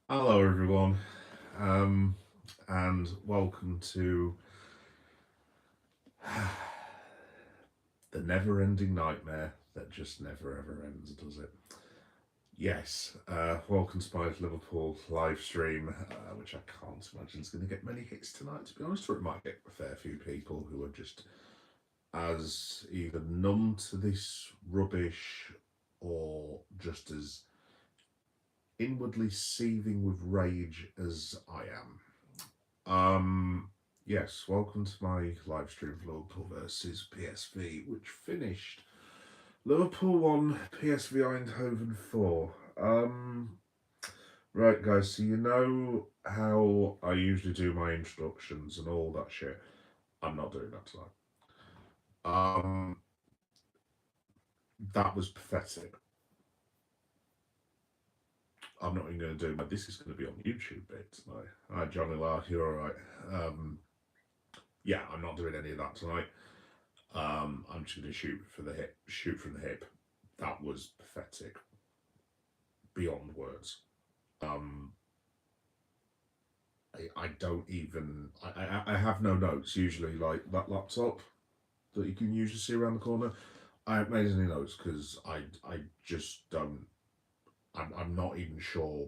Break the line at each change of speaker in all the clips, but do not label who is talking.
Hello, everyone, and welcome to the never ending nightmare that just never ever ends, does it? Yes, welcome to my Liverpool live stream, which I can't imagine is going to get many hits tonight, to be honest, or it might get a fair few people who are just as either numb to this rubbish or just as inwardly seething with rage as I am. Yes, welcome to my live stream of Liverpool versus PSV, which finished Liverpool 1, PSV Eindhoven 4. Right, guys, so you know how I usually do my introductions and all that shit. I'm not doing that tonight. Um, that was pathetic. I'm not even going to do my. This is going to be on YouTube bit tonight. Hi, Johnny Lark, you're alright. Um, yeah, I'm not doing any of that tonight. I'm just going to shoot for the hip, shoot from the hip. That was pathetic, beyond words. Um, I don't even. I have no notes. Usually, like that laptop that you can usually see around the corner. I haven't made any notes because I just don't. I'm not even sure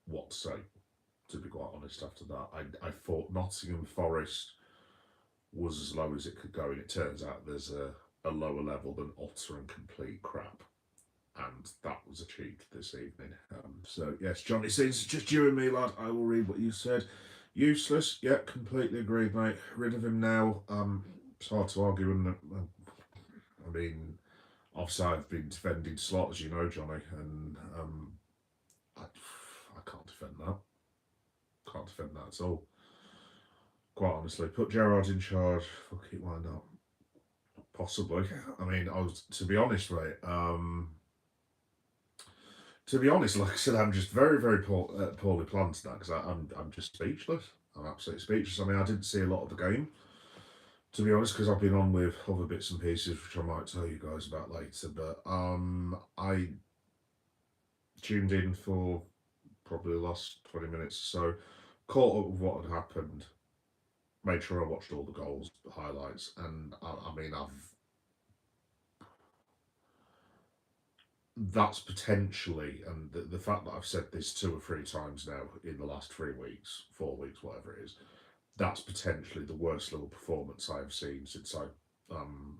what to say. To be quite honest, after that, I thought Nottingham Forest was as low as it could go, and it turns out there's a lower level than utter and complete crap. And that was achieved this evening. So yes, Johnny says, just you and me, lad. I will read what you said. Useless. Yeah, completely agreed, mate. Rid of him now. It's hard to argue, isn't it? I mean, obviously I've been defending Slot, as you know, Johnny, and I can't defend that. Can't defend that at all. Quite honestly, put Gerrard in charge. Fuck it, why not? Possibly. I mean, I was to be honest, mate. To be honest, like I said, I'm just very poorly planned tonight because I'm just speechless. I'm absolutely speechless. I mean, I didn't see a lot of the game, to be honest, because I've been on with other bits and pieces, which I might tell you guys about later. But I tuned in for probably the last 20 minutes or so, caught up with what had happened, made sure I watched all the goals, the highlights, and I mean, I've that's potentially, and the fact that I've said this 2 or 3 times now in the last 3 weeks, 4 weeks, whatever it is, that's potentially the worst little performance I have seen since I um,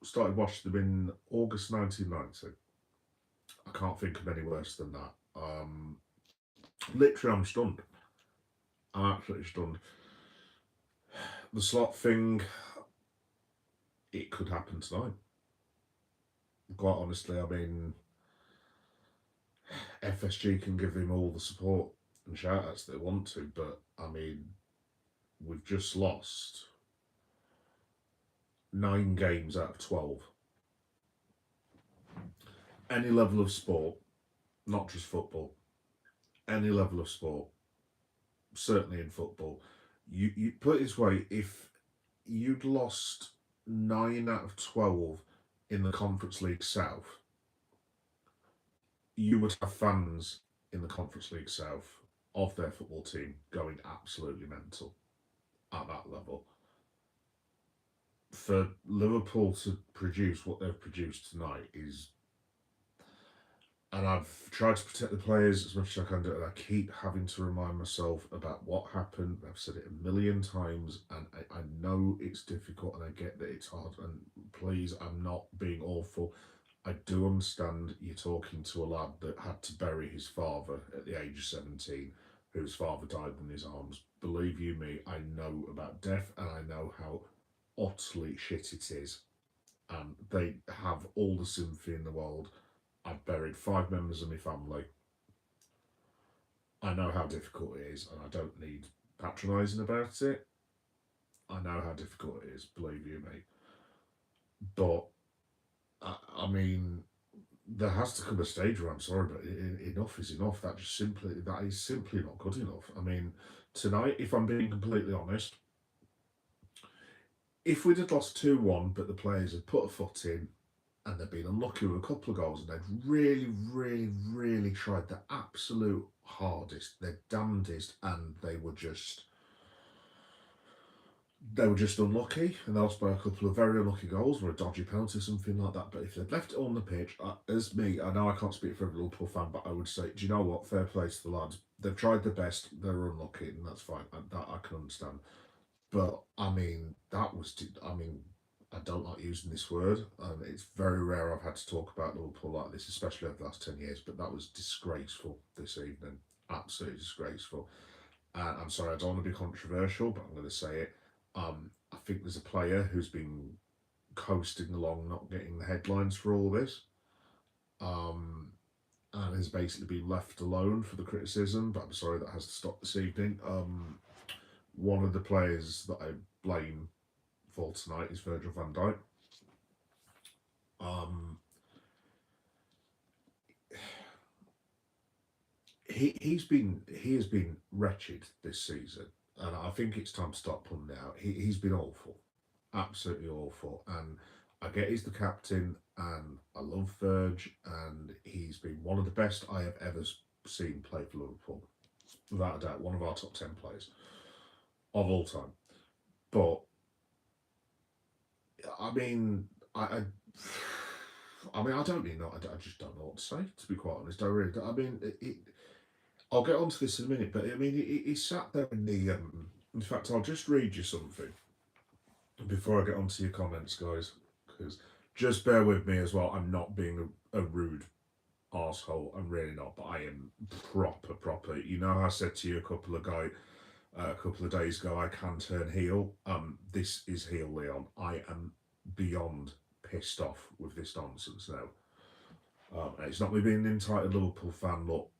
started watching them in August 1990. I can't think of any worse than that. Literally, I'm stunned. I'm absolutely stunned. The Slot thing, it could happen tonight. Quite honestly, I mean, FSG can give him all the support and shout outs they want to, but I mean, we've just lost 9 games out of 12. Any level of sport, not just football, any level of sport, certainly in football, you put it this way: if you'd lost 9 out of 12 in the Conference League South, you would have fans in the Conference League South of their football team going absolutely mental at that level. For Liverpool to produce what they've produced tonight is, and I've tried to protect the players as much as I can do, and I keep having to remind myself about what happened. I've said it a million times, and I know it's difficult, and I get that it's hard. And please, I'm not being awful. I do understand you're talking to a lad that had to bury his father at the age of 17, whose father died in his arms. Believe you me, I know about death, and I know how utterly shit it is. And they have all the sympathy in the world. I've buried 5 members of my family. I know how difficult it is, and I don't need patronising about it. I know how difficult it is, believe you me. But I mean, there has to come a stage where I'm sorry, but enough is enough. That is simply not good enough. I mean, tonight, if I'm being completely honest, if we'd have lost 2-1, but the players had put a foot in and they'd been unlucky with a couple of goals, and they'd really tried their absolute hardest, their damnedest, and they were just unlucky, and they lost by a couple of very unlucky goals or a dodgy penalty, something like that. But if they'd left it on the pitch, as me, I know I can't speak for every Liverpool fan, but I would say, do you know what? Fair play to the lads. They've tried their best. They're unlucky, and that's fine. That I can understand. But I mean, that was. I mean, I don't like using this word, and it's very rare I've had to talk about Liverpool like this, especially over the last 10 years. But that was disgraceful this evening. Absolutely disgraceful. And I'm sorry, I don't want to be controversial, but I'm going to say it. I think there's a player who's been coasting along, not getting the headlines for all this, and has basically been left alone for the criticism. But I'm sorry, that has to stop this evening. One of the players that I blame for tonight is Virgil van Dijk. He has been wretched this season, and I think it's time to stop pulling it out. He's been awful, absolutely awful, and I get he's the captain, and I love Verge, and he's been one of the best I have ever seen play for Liverpool, without a doubt, one of our top 10 players of all time. But I mean, I mean, I don't really know. I just don't know what to say. To be quite honest, I really. I mean, I'll get onto this in a minute, but I mean, he sat there in the. In fact, I'll just read you something before I get onto your comments, guys, because just bear with me as well. I'm not being a rude arsehole. I'm really not, but I am proper. You know, how I said to you a couple of days ago, I can turn heel. This is heel Leon. I am beyond pissed off with this nonsense now. It's not me being an entitled Liverpool fan. Look,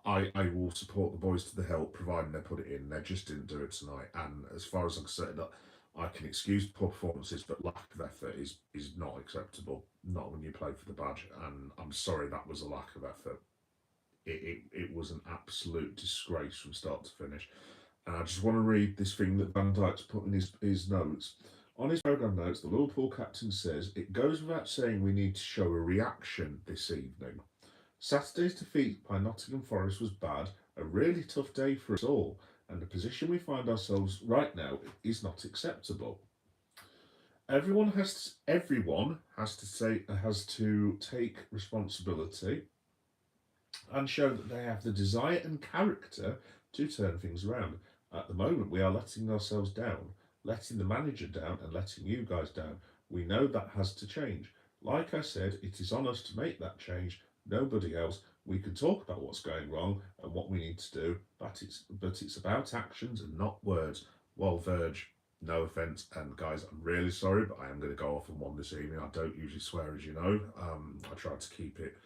I will support the boys to the hilt, providing they put it in. They just didn't do it tonight. And as far as I'm concerned, I can excuse poor performances, but lack of effort is not acceptable. Not when you play for the badge. And I'm sorry, that was a lack of effort. It was an absolute disgrace from start to finish. And I just want to read this thing that Van Dijk's put in his notes. On his programme notes, the Liverpool captain says, "It goes without saying we need to show a reaction this evening. Saturday's defeat by Nottingham Forest was bad, a really tough day for us all, and the position we find ourselves right now is not acceptable. Everyone has to take responsibility and show that they have the desire and character to turn things around. At the moment, we are letting ourselves down, letting the manager down, and letting you guys down. We know that has to change. Like I said, it is on us to make that change. Nobody else. We can talk about what's going wrong and what we need to do, but it's about actions and not words." Well, Verge, no offence, and guys, I'm really sorry, but I am going to go off on one this evening. I don't usually swear, as you know. I try to keep it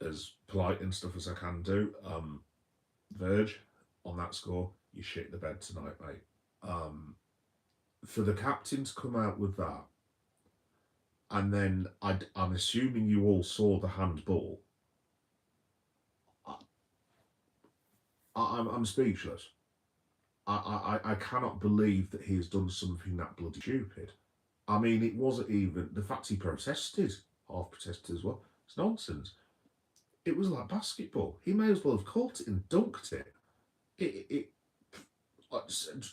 as polite and stuff as I can do. Verge, on that score, you shit the bed tonight, mate. For the captain to come out with that, and then I'm assuming you all saw the handball. I'm speechless. I cannot believe that he has done something that bloody stupid. I mean, it wasn't even the fact he protested, half protested as well. It's nonsense. It was like basketball. He may as well have caught it and dunked it.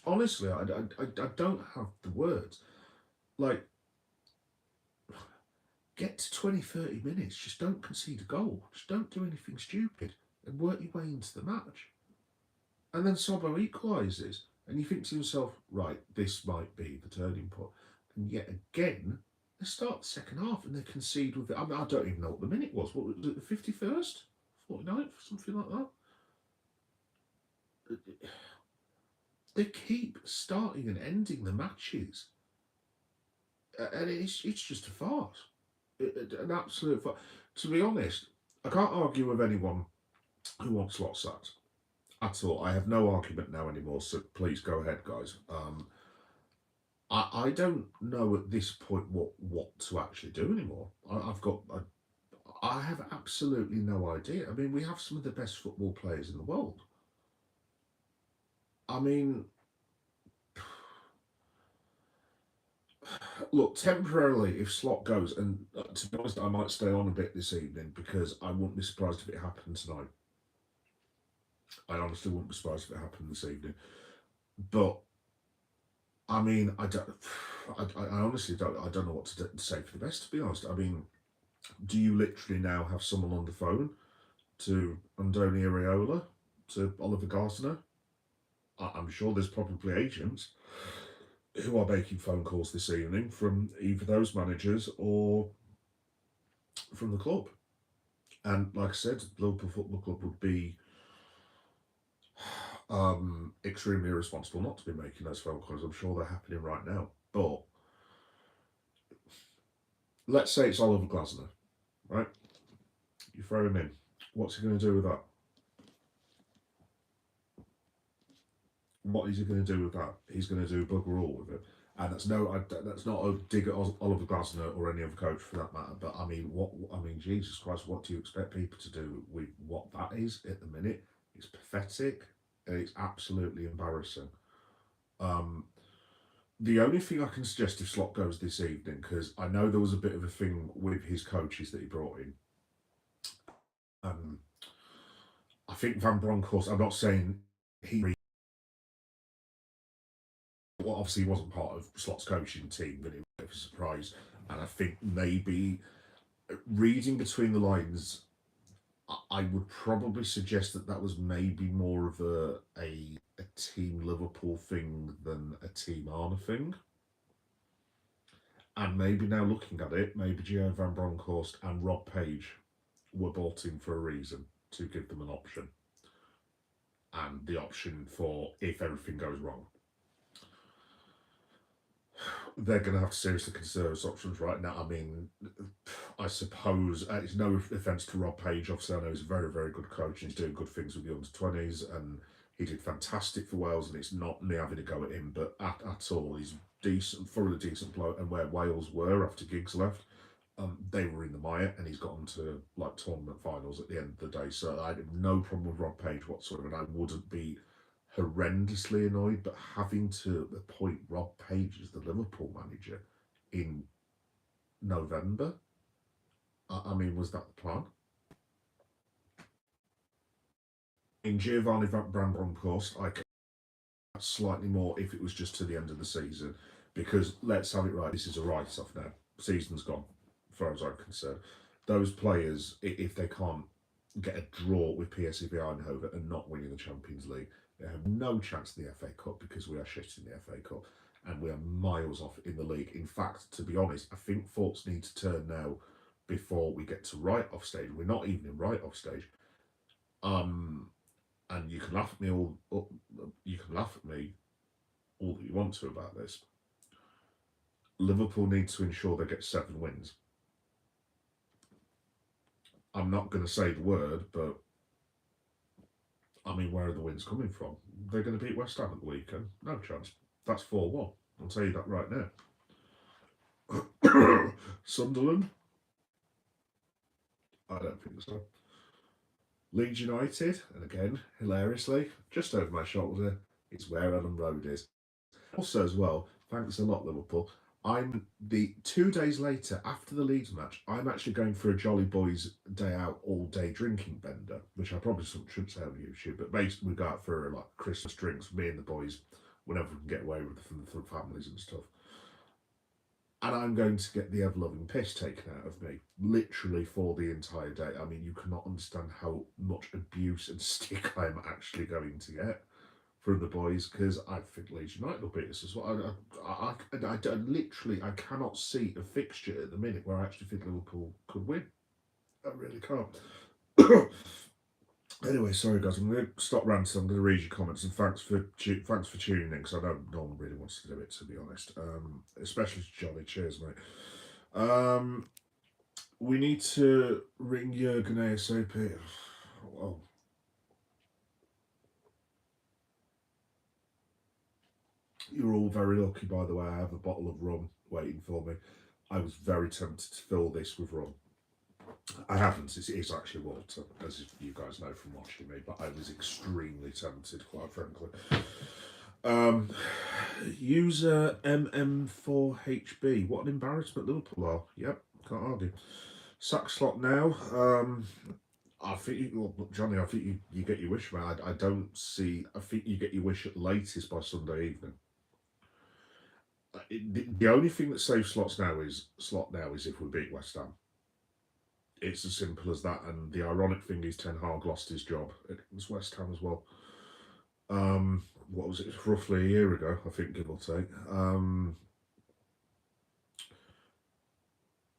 Honestly, I don't have the words. Like, get to 20, 30 minutes. Just don't concede a goal. Just don't do anything stupid and work your way into the match. And then Sobbo equalises, and you think to yourself, right, this might be the turning point. And yet again, they start the second half and they concede with it. I mean, I don't even know what the minute was. What was it, the 51st? 49th? Something like that. They keep starting and ending the matches. And it's just a farce. An absolute farce. To be honest, I can't argue with anyone who wants Slot sacked at all. I have no argument now anymore, so please go ahead, guys. I don't know at this point what to actually do anymore. I have absolutely no idea. I mean, we have some of the best football players in the world. I mean, look, temporarily, if Slot goes, and to be honest, I might stay on a bit this evening because I wouldn't be surprised if it happened tonight. I honestly wouldn't be surprised if it happened this evening. But I mean, I don't. I honestly don't. I don't know what to say for the best. To be honest, I mean, do you literally now have someone on the phone to Andoni Areola, to Oliver Gardner? I'm sure there's probably agents who are making phone calls this evening from either those managers or from the club. And like I said, Liverpool Football Club would be extremely irresponsible not to be making those phone calls. I'm sure they're happening right now. But let's say it's Oliver Glasner, right? You throw him in. What's he going to do with that? What is he going to do with that? He's going to do bugger all with it. And that's not a dig at Oliver Glasner or any other coach for that matter. But I mean, Jesus Christ, what do you expect people to do with what that is at the minute? It's pathetic and it's absolutely embarrassing. Um, the only thing I can suggest if Slot goes this evening, because I know there was a bit of a thing with his coaches that he brought in. Um, I think Van Bronckhorst. I'm not saying he. Well, obviously, he wasn't part of Slot's coaching team, but it was a surprise. And I think maybe reading between the lines, I would probably suggest that that was maybe more of a Team Liverpool thing than a Team Arne thing. And maybe now looking at it, maybe Gio Van Bronckhorst and Rob Page were bought in for a reason, to give them an option. And the option for if everything goes wrong. They're going to have to seriously consider those options right now. I mean, I suppose it's no offence to Rob Page. Obviously, I know he's a very, very good coach and he's doing good things with the under-20s and he did fantastic for Wales and it's not me having a go at him, but at all. He's decent, thoroughly decent bloke. And where Wales were after Giggs left, they were in the mire and he's gotten to like tournament finals at the end of the day. So I have no problem with Rob Page whatsoever and I wouldn't be horrendously annoyed, but having to appoint Rob Page as the Liverpool manager in November, I mean, was that the plan? In Giovanni Van Bronckhorst, I could slightly more if it was just to the end of the season, because let's have it right, this is a write-off now. Season's gone, as far as I'm concerned. Those players, if they can't get a draw with PSV Eindhoven and not winning the Champions League, they have no chance in the FA Cup because we are shit in the FA Cup and we are miles off in the league. In fact, to be honest, I think thoughts need to turn now before we get to write-off stage. We're not even in write-off stage. And you can laugh at me you can laugh at me all that you want to about this. Liverpool need to ensure they get 7 wins. I'm not going to say the word, but I mean, where are the wins coming from? They're going to beat West Ham at the weekend. No chance. That's 4-1. I'll tell you that right now. Sunderland? I don't think so. Leeds United, and again, hilariously, just over my shoulder, it's where Ellen Road is. Also, as well, thanks a lot, Liverpool. I'm the 2 days later after the Leeds match. I'm actually going for a Jolly Boys day out, all day drinking bender, which I probably shouldn't say on YouTube. But basically, we go out for like Christmas drinks, me and the boys, whenever we can get away with it from the families and stuff. And I'm going to get the ever-loving piss taken out of me, literally for the entire day. I mean, you cannot understand how much abuse and stick I'm actually going to get from the boys, because I think Leeds United will beat us as well. I cannot see a fixture at the minute where I actually think Liverpool could win. I really can't. Anyway, sorry guys, I'm going to stop ranting. I'm going to read your comments and thanks for tuning in, because I know no one really wants to do it, to be honest. Especially to Johnny. Cheers, mate. We need to ring Jurgen ASAP. Well, you're all very lucky, by the way. I have a bottle of rum waiting for me. I was very tempted to fill this with rum. I haven't. It's actually water, as you guys know from watching me, but I was extremely tempted, quite frankly. User MM4HB. What an embarrassment Liverpool are. Yep, can't argue. Sack Slot now. I think, well, Johnny, I think you get your wish, man. I don't see. I think you get your wish at latest by Sunday evening. The only thing that saves slot now is if we beat West Ham. It's as simple as that. And the ironic thing is, Ten Hag lost his job. It was West Ham as well. What was it? Roughly a year ago, I think, give or take.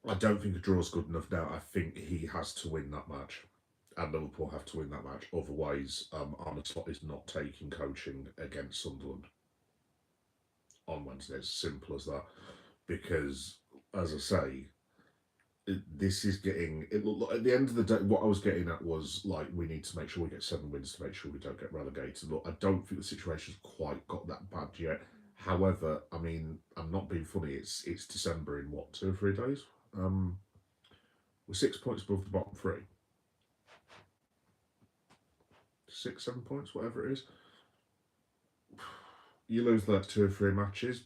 I don't think a draw's good enough now. I think he has to win that match, and Liverpool have to win that match. Otherwise, Arne Slot is not taking coaching against Sunderland on Wednesday. It's simple as that. Because, as I say, this is getting. At the end of the day, what I was getting at was like we need to make sure we get 7 wins to make sure we don't get relegated. Look, I don't think the situation's quite got that bad yet. However, I mean, I'm not being funny. It's December in what, 2 or 3 days. We're 6 points above the bottom 3. 6, 7 points, whatever it is. You lose the next 2 or 3 matches,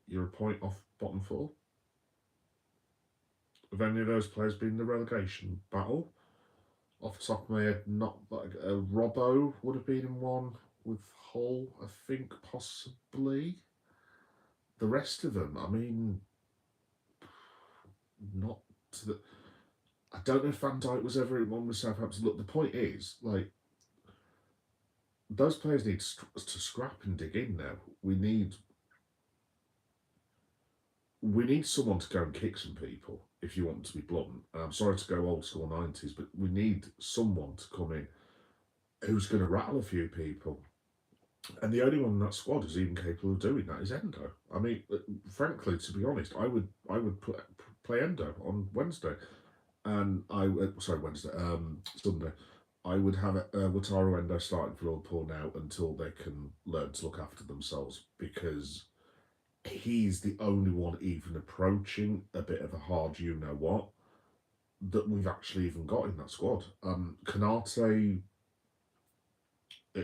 you're a point off bottom 4. Have any of those players been in the relegation battle? Off the top of my head, not like Robbo would have been in one with Hull, I think, possibly. The rest of them, I mean, not to the. I don't know if Van Dijk was ever in one with Southampton. Look, the point is, like, those players need to scrap and dig in now. We need someone to go and kick some people, if you want to be blunt. And I'm sorry to go old school 90s, but we need someone to come in who's going to rattle a few people. And the only one in that squad who's even capable of doing that is Endo. I mean, frankly, to be honest, I would play Endo on Wednesday, and Sunday. I would have Wataru Endo starting for Liverpool now until they can learn to look after themselves, because he's the only one even approaching a bit of a hard you-know-what that we've actually even got in that squad. Kanate,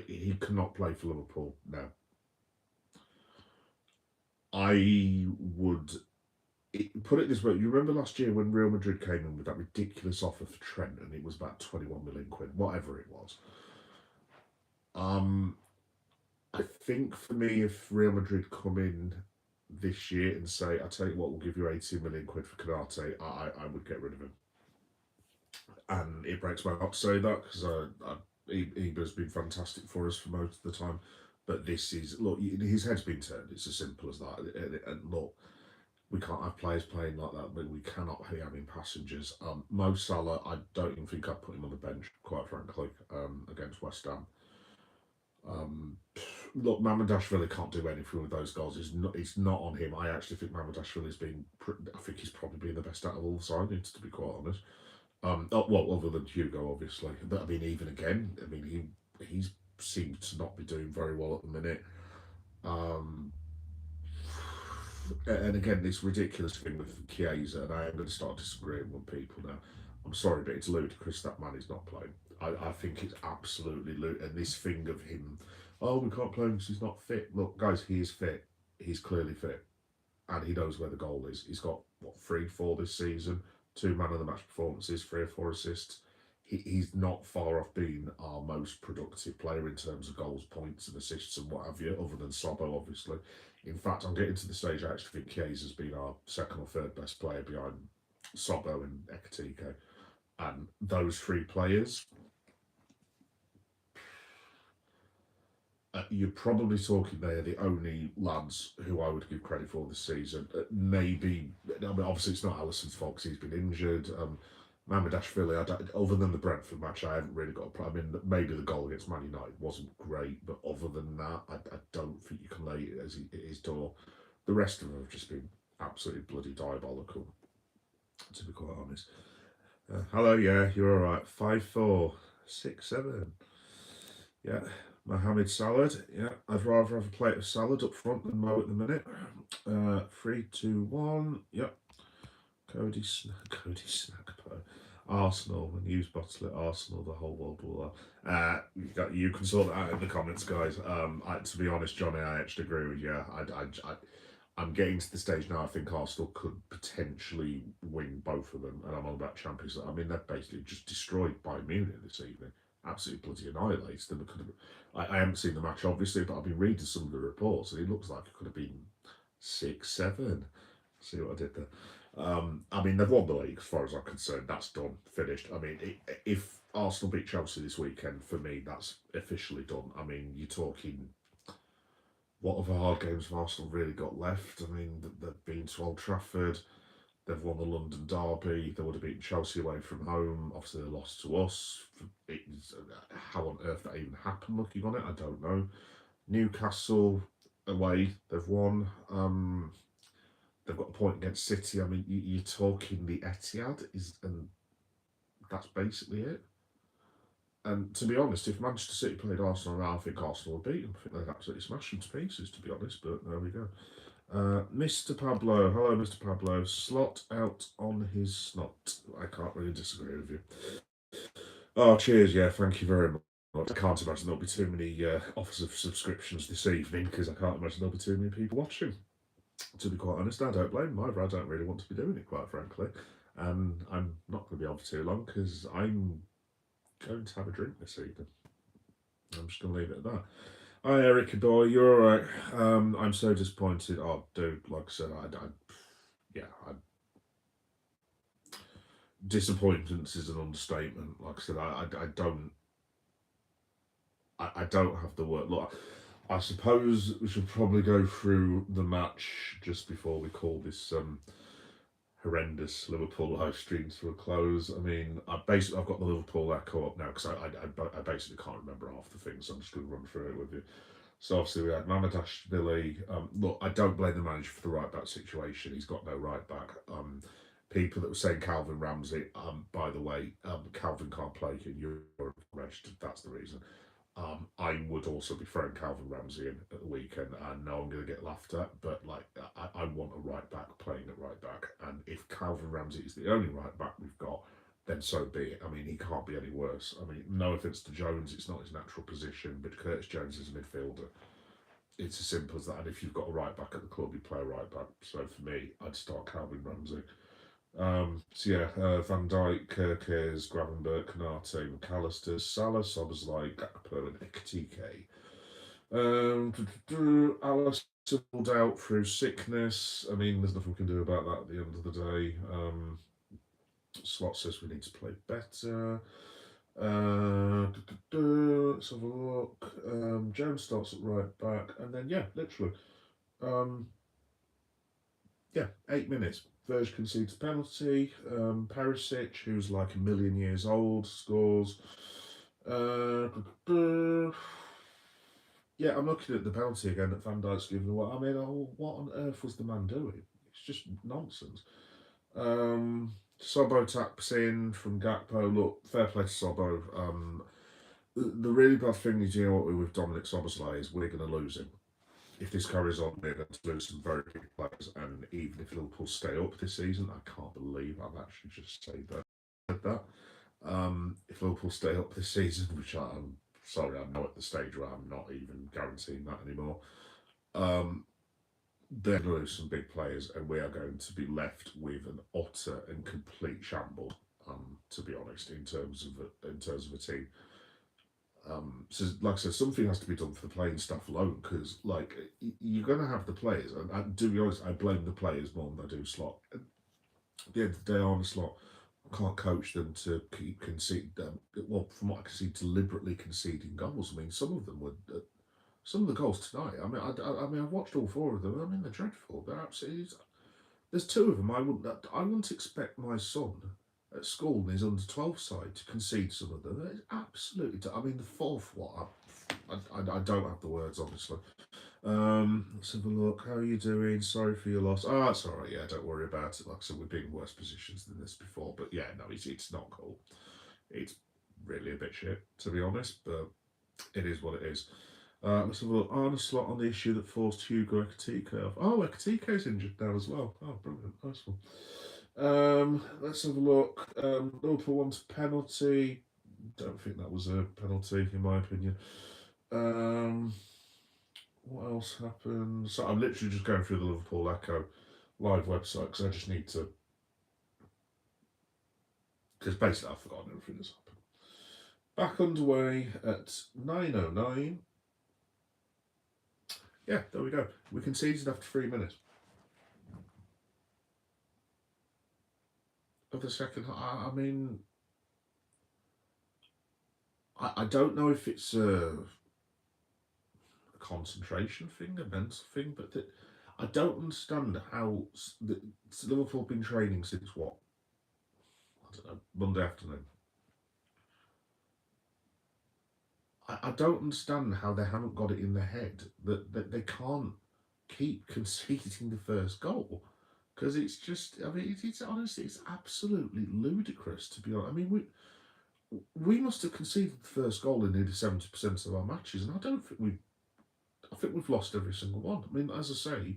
he cannot play for Liverpool now. I would put it this way. You remember last year when Real Madrid came in with that ridiculous offer for Trent, and it was about 21 million quid, whatever it was. I think for me, if Real Madrid come in this year and say, I tell you what, we'll give you 18 million quid for Kanate, I would get rid of him. And it breaks my heart to say that, because Eber's been fantastic for us for most of the time. But this is, look, his head's been turned. It's as simple as that. And look, we can't have players playing like that, but we cannot be having passengers. Mo Salah, I don't even think I'd put him on the bench, quite frankly, against West Ham. Look, Mamardashvili can't do anything with those goals. It's not on him. I actually think Mamardashvili's been. I think he's probably been the best out of all the signings, to be quite honest. Well, other than Hugo, obviously. But I mean, even again, I mean, he seems to not be doing very well at the minute. And again, this ridiculous thing with Chiesa, and I am going to start disagreeing with people now. I'm sorry, but it's ludicrous that man is not playing. I think it's absolutely ludicrous. And this thing of him, oh, we can't play him because he's not fit. Look, guys, he is fit. He's clearly fit. And he knows where the goal is. He's got, 3, 4 this season, 2 man of the match performances, 3 or 4 assists. He's not far off being our most productive player in terms of goals, points and assists and what have you, other than Sobo, obviously. In fact, I'm getting to the stage I actually think Chiesa's been our 2nd or 3rd best player behind Sobo and Ekatike. And those 3 players, you're probably talking they're the only lads who I would give credit for this season. Maybe, I mean, obviously it's not Alisson's fault because he's been injured. Mamardashvili, other than the Brentford match, I haven't really got a problem. I mean, maybe the goal against Man United wasn't great, but other than that, I don't think you can lay it as his door. The rest of them have just been absolutely bloody diabolical, to be quite honest. Hello, yeah, you're all right. 5, 4, 6, 7. Yeah, Mohamed Salad. Yeah, I'd rather have a plate of salad up front than Mo at the minute. 3, 2, 1. Yep. Cody Snackpo. Arsenal, and use bottle at Arsenal, the whole world will. You can sort that out in the comments, guys. To be honest, Johnny, I actually agree with you. I'm getting to the stage now. I think Arsenal could potentially win both of them, and I'm on about Champions League. I mean, they've basically just destroyed Bayern Munich this evening. Absolutely bloody annihilated them. It could have, I haven't seen the match obviously, but I've been reading some of the reports, and it looks like it could have been 6-7. See what I did there. I mean, they've won the league as far as I'm concerned. That's done, finished. I mean, if Arsenal beat Chelsea this weekend, for me, that's officially done. I mean, you're talking what other hard games have Arsenal really got left? I mean, they've been to Old Trafford, they've won the London Derby, they would have beaten Chelsea away from home. Obviously, they lost to us. How on earth that even happened? Looking on it, I don't know. Newcastle away, they've won. They've got a point against City. I mean, you're talking the Etihad and that's basically it. And to be honest, if Manchester City played Arsenal now, I think Arsenal would beat them. I think they'd absolutely smash them to pieces, to be honest. But there we go. Mr. Pablo, hello, Mr. Pablo. Slot out on his snot. I can't really disagree with you. Oh, cheers. Yeah, thank you very much. I can't imagine there'll be too many offers of subscriptions this evening because I can't imagine there'll be too many people watching. To be quite honest, I don't blame them either. I don't really want to be doing it, quite frankly. And I'm not going to be on for too long because I'm going to have a drink this evening. I'm just going to leave it at that. Hi, Eric boy, you're all right. I'm so disappointed. Oh, dude, like I said, disappointment is an understatement. Like I said, I don't have the word. Look, I suppose we should probably go through the match just before we call this horrendous Liverpool live stream to a close. I mean, I've got the Liverpool echo up now because I basically can't remember half the things. So I'm just going to run through it with you. So obviously we had Mamadashvili. Look, I don't blame the manager for the right back situation. He's got no right back. People that were saying Calvin Ramsey, by the way, Calvin can't play in Europe. That's the reason. I would also be throwing Calvin Ramsey in at the weekend. I know I'm going to get laughed at, but like I want a right back playing at right back, and if Calvin Ramsey is the only right back we've got, then so be it. I mean, he can't be any worse. I mean, no offense to Jones, it's not his natural position, but Curtis Jones is a midfielder. It's as simple as that. And if you've got a right back at the club, you play a right back. So for me, I'd start Calvin Ramsey. Van Dijk, Kirkes, Gravenberg, Canate, McAllister, Salah, Szoboszlai, Gakpo, and Ekitike. Alice pulled out through sickness. I mean, there's nothing we can do about that at the end of the day. Slot says we need to play better. Let's have a look. Jones starts at right back, and then literally, 8 minutes. Verge concedes a penalty. Perisic, who's like a million years old, scores. Yeah, I'm looking at the penalty again that Van Dijk's given away. I mean, what on earth was the man doing? It's just nonsense. Sobbo taps in from Gakpo. Look, fair play to Sobbo. The really bad thing is, you know what, with Dominic Szoboszlai is we're going to lose him. If this carries on, we're going to lose some very big players. And even if Liverpool stay up this season, I can't believe I've actually just said that. If Liverpool stay up this season, which I'm sorry, I'm not at the stage where I'm not even guaranteeing that anymore. They're going to lose some big players, and we are going to be left with an utter and complete shambles. To be honest, in terms of a team. So, like I said, something has to be done for the playing staff alone because, like, you're going to have the players, and to be honest, I blame the players more than I do Slot. At the end of the day, Arne Slot can't coach them to keep conceding. Well, from what I can see, deliberately conceding goals. I mean, some of them were. Some of the goals tonight. I mean, I've watched all four of them. I mean, they're dreadful. They're absolutely. There's two of them. I wouldn't expect my son at school in his under 12 side to concede some of them. It's absolutely. I mean, the fourth one. I don't have the words, honestly. Let's have a look. How are you doing? Sorry for your loss. Oh, it's all right. Yeah, don't worry about it. Like I said, we've been in worse positions than this before. But yeah, no, it's not cool. It's really a bit shit, to be honest. But it is what it is. Let's have a look. Arne Slot on the issue that forced Hugo Ekitike off. Oh, Ekitike's injured now as well. Oh, brilliant. Nice one. Let's have a look. Liverpool wants a penalty. Don't think that was a penalty, in my opinion. what else happened? So I'm literally just going through the Liverpool Echo live website because I just need to, because basically I've forgotten everything that's happened. Back underway at 9:09. Yeah, there we go. We conceded after 3 minutes of the second half. I mean, I don't know if it's a concentration thing, a mental thing, but I don't understand how Liverpool been training since what? I don't know, Monday afternoon. I don't understand how they haven't got it in their head that they can't keep conceding the first goal. Because it's just, I mean, it's honestly, it's absolutely ludicrous to be honest. I mean, we must have conceded the first goal in nearly 70% of our matches, and I don't think I think we've lost every single one. I mean, as I say,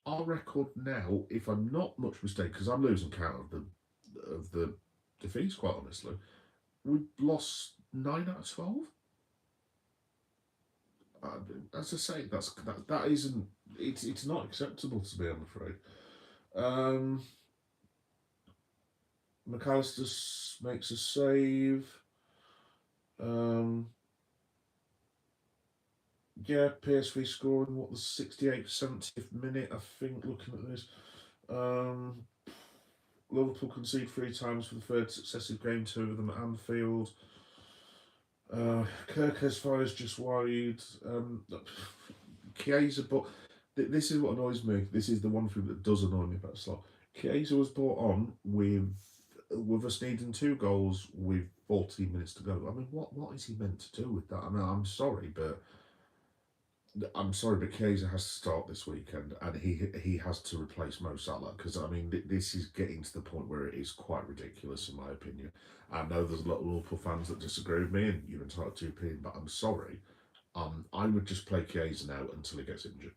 our record now, if I'm not much mistaken, because I'm losing count of the defeats, quite honestly, we've lost 9 out of 12. As I say, that isn't it's not acceptable to me. I'm afraid. Um, McAllister makes a save. Um, yeah, PSV scoring what the 68th, 70th minute, I think. Looking at this, um, Liverpool concede 3 times for the third successive game, 2 of them at Anfield. Kirkes fires just wide. Chiesa, but this is what annoys me. This is the one thing that does annoy me about Slot. Chiesa was brought on with us needing 2 goals with 14 minutes to go. I mean, what is he meant to do with that? I mean, I'm sorry, but Chiesa has to start this weekend, and he has to replace Mo Salah because I mean this is getting to the point where it is quite ridiculous in my opinion. I know there's a lot of Liverpool fans that disagree with me, and you're entitled to your opinion, but I'm sorry. I would just play Chiesa now until he gets injured.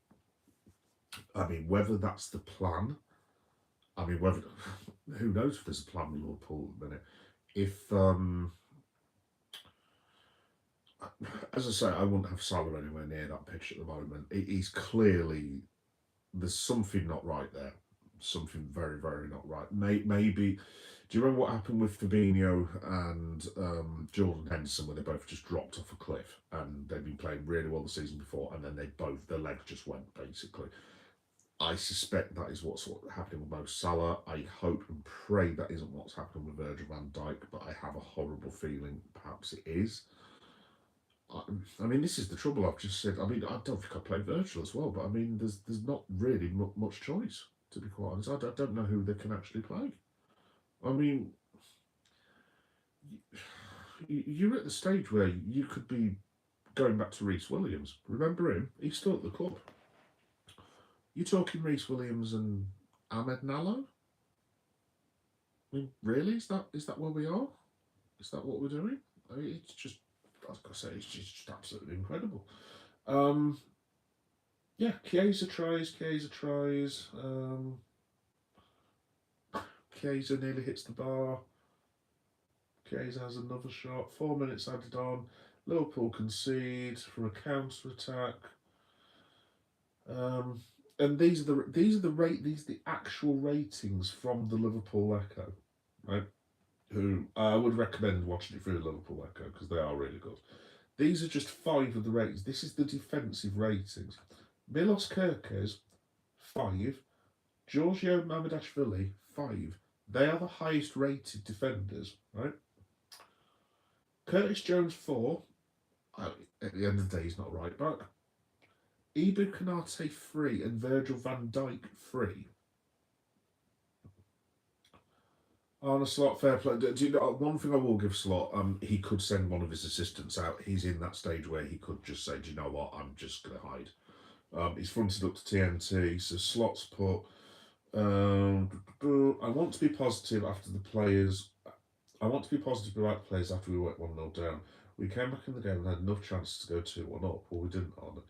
I mean, whether that's the plan, I mean, whether who knows if there's a plan with Liverpool at the minute. If as I say, I wouldn't have Salah anywhere near that pitch at the moment. He's clearly there's something not right there. Something very, very not right. Maybe. Do you remember what happened with Fabinho and Jordan Henderson, where they both just dropped off a cliff and they'd been playing really well the season before, and then their legs just went basically. I suspect that is what's happening with Mo Salah. I hope and pray that isn't what's happening with Virgil van Dijk, but I have a horrible feeling perhaps it is. I mean, this is the trouble I've just said. I mean, I don't think I play Virtual as well, but I mean, there's not really much choice, to be quite honest. I don't know who they can actually play. I mean, you're at the stage where you could be going back to Reece Williams. Remember him? He's still at the club. You're talking Reece Williams and Ahmed Nallo? I mean, really? Is that where we are? Is that what we're doing? I mean, it's just, like I say, it's just absolutely incredible. Um, yeah, Chiesa tries. Chiesa nearly hits the bar. Chiesa has another shot. 4 minutes added on. Liverpool concede from a counter attack. And these are the actual ratings from the Liverpool Echo, right? Who I would recommend watching it through the Liverpool Echo because they are really good. These are just 5 of the ratings. This is the defensive ratings. Milos Kerkez, 5. Giorgio Mamardashvili, 5. They are the highest rated defenders, right? Curtis Jones, 4. At the end of the day, he's not right back. Ibu Kanate, 3. And Virgil van Dijk, 3. Arne Slot, fair play. Do you know, one thing I will give Slot, he could send one of his assistants out. He's in that stage where he could just say, do you know what, I'm just going to hide. He's fronted up to TNT, so Slot's put, I want to be positive after the players. I want to be positive about the players after we went 1-0 down. We came back in the game and had enough chances to go 2-1 up, well, we didn't, Arne.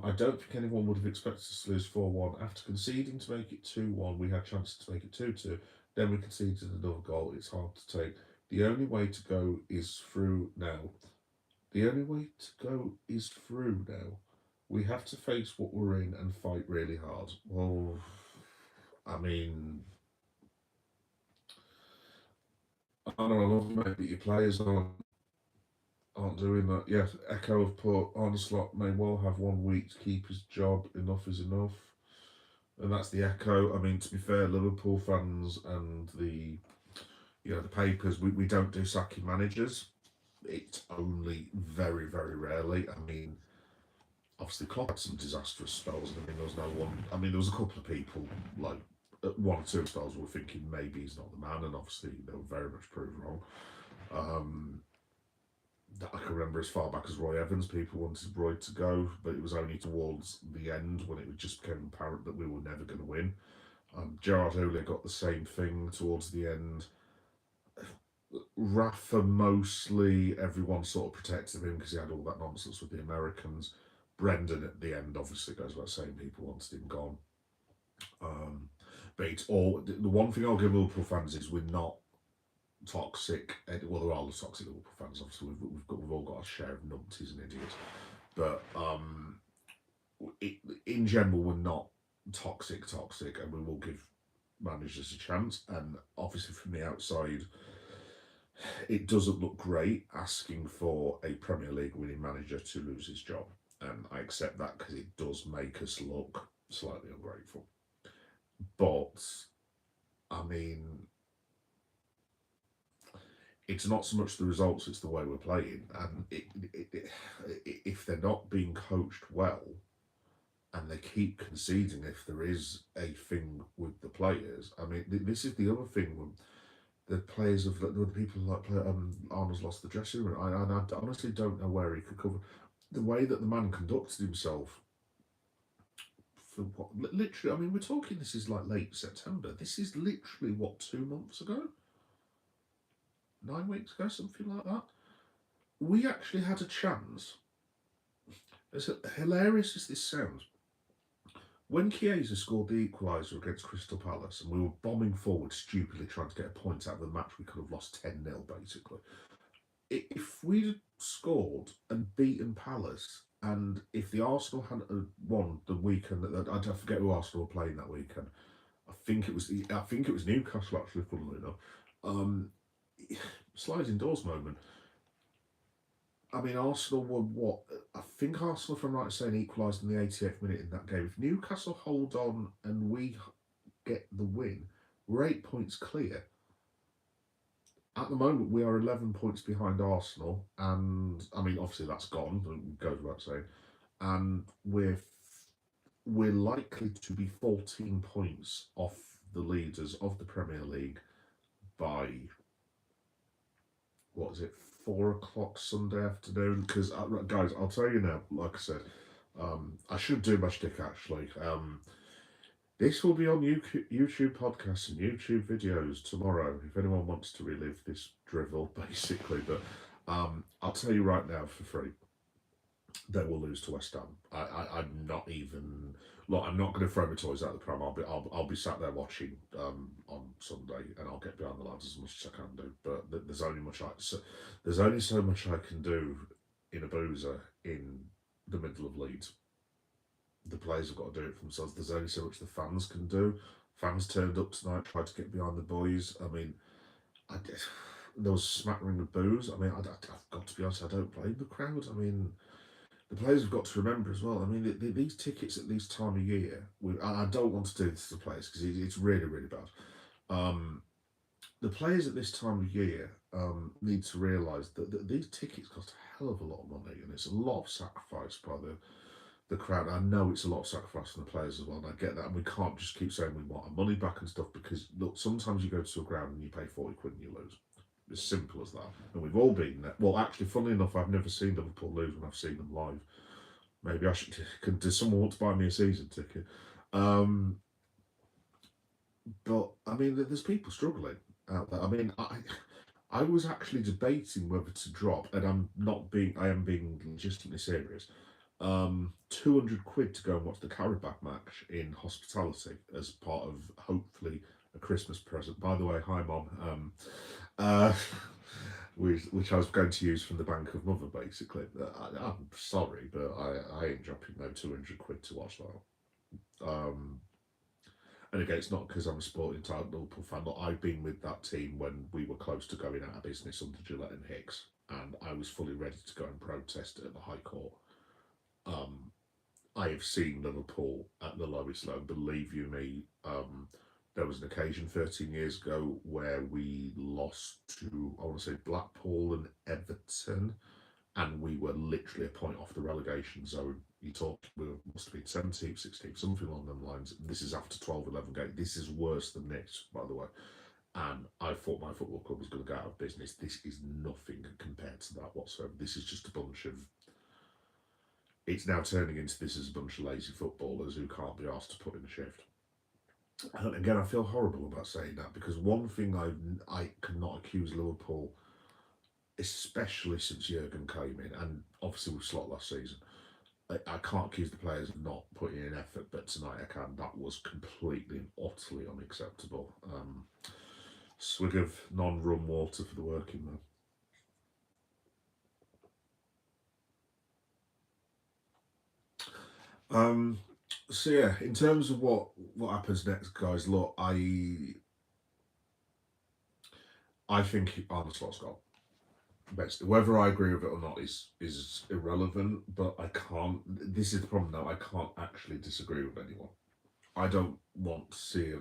I don't think anyone would have expected us to lose 4-1. After conceding to make it 2-1, we had chances to make it 2-2. Then we conceded another goal. It's hard to take. The only way to go is through now. The only way to go is through now. we have to face what we're in and fight really hard. Well, I mean, I don't know, I love maybe your players aren't doing that. Yes, Echo have put Arne Slot may well have 1 week to keep his job. Enough is enough. And that's the Echo. I mean, to be fair, Liverpool fans and the papers, we don't do sacking managers. It's only very, very rarely. I mean, obviously Klopp had some disastrous spells. I mean, there was no one. I mean, there was a couple of people like one or two spells were thinking maybe he's not the man, and obviously they were very much proved wrong. I can remember as far back as Roy Evans, people wanted Roy to go, but it was only towards the end when it just became apparent that we were never going to win. Gerard Houllier got the same thing towards the end. Rafa, mostly everyone sort of protected him because he had all that nonsense with the Americans. Brendan at the end obviously goes without saying people wanted him gone. But it's all the one thing I'll give Liverpool fans is we're not toxic. Well, there are the toxic Liverpool fans. Obviously, we've all got a share of numpties and idiots, but in general, we're not toxic, and we will give managers a chance. And obviously, from the outside, it doesn't look great asking for a Premier League winning manager to lose his job, and I accept that because it does make us look slightly ungrateful. But I mean, it's not so much the results, it's the way we're playing. And if they're not being coached well and they keep conceding, if there is a thing with the players, I mean, this is the other thing when the players of the people like Arnold's lost the dressing room. I honestly don't know where he could cover the way that the man conducted himself. For what, literally, I mean, we're talking, this is like late September. This is literally, what, 2 months ago? 9 weeks ago, something like that. We actually had a chance. As hilarious as this sounds, when Chiesa scored the equaliser against Crystal Palace and we were bombing forward, stupidly trying to get a point out of the match, we could have lost 10-0 basically. If we'd scored and beaten Palace, and if the Arsenal had won the weekend, I forget who Arsenal were playing that weekend. I think it was Newcastle actually, funnily enough. Sliding doors moment. I mean, Arsenal were what? I think Arsenal, if I'm right in saying, equalised in the 88th minute in that game. If Newcastle hold on and we get the win, we're 8 points clear. At the moment, we are 11 points behind Arsenal, and I mean, obviously that's gone. Goes without saying, and we're likely to be 14 points off the leaders of the Premier League by, what is it, 4 o'clock Sunday afternoon? Because, guys, I'll tell you now, like I said, I should do my shtick actually. This will be on YouTube podcasts and YouTube videos tomorrow, if anyone wants to relive this drivel, basically. But I'll tell you right now for free, they will lose to West Ham. I'm not even... Look, I'm not going to throw my toys out of the pram. I'll be sat there watching on Sunday, and I'll get behind the lads as much as I can do. But there's only so much I can do in a boozer in the middle of Leeds. The players have got to do it for themselves. There's only so much the fans can do. Fans turned up tonight, tried to get behind the boys. I mean, there was a smattering of boos. I mean, I've got to be honest, I don't blame the crowd. I mean, the players have got to remember as well. I mean, these tickets at this time of year, I don't want to do this to the players because it's really, really bad. The players at this time of year need to realise that these tickets cost a hell of a lot of money, and it's a lot of sacrifice by the crowd. I know it's a lot of sacrifice from the players as well, and I get that, and we can't just keep saying we want our money back and stuff, because look, sometimes you go to a ground and you pay 40 quid and you lose. As simple as that. And we've all been there. Well, actually, funnily enough, I've never seen Liverpool lose when I've seen them live. Maybe I should... Does someone want to buy me a season ticket? But, I mean, there's people struggling out there. I mean, I was actually debating whether to drop, and I am being legitimately serious, 200 quid to go and watch the Karabakh match in hospitality as part of, hopefully, a Christmas present. By the way, hi Mom. which I was going to use from the Bank of Mother, basically. I'm sorry, but I ain't dropping no 200 quid to watch that. And again, it's not because I'm a sporting type Liverpool fan. Look, I've been with that team when we were close to going out of business under Gillette and Hicks, and I was fully ready to go and protest at the High Court. Um, I have seen Liverpool at the lowest low. Believe you me, there was an occasion 13 years ago where we lost to, I want to say, Blackpool and Everton, and we were literally a point off the relegation zone. You talk, we must have been 17th, 16th, something along them lines. This is after 12, 11 games. This is worse than this, by the way. And I thought my football club was going to go out of business. This is nothing compared to that whatsoever. This is just a bunch of. It's now turning into this is a bunch of lazy footballers who can't be asked to put in a shift. And again, I feel horrible about saying that because one thing I cannot accuse Liverpool, especially since Jurgen came in, and obviously with Slot last season, I can't accuse the players of not putting in effort, but tonight I can. That was completely and utterly unacceptable. Swig of non-rum water for the working man. So yeah, in terms of what happens next, guys, look, I think Arne Slot's gone. Basically, whether I agree with it or not is irrelevant. But I can't. This is the problem now. I can't actually disagree with anyone. I don't want to see a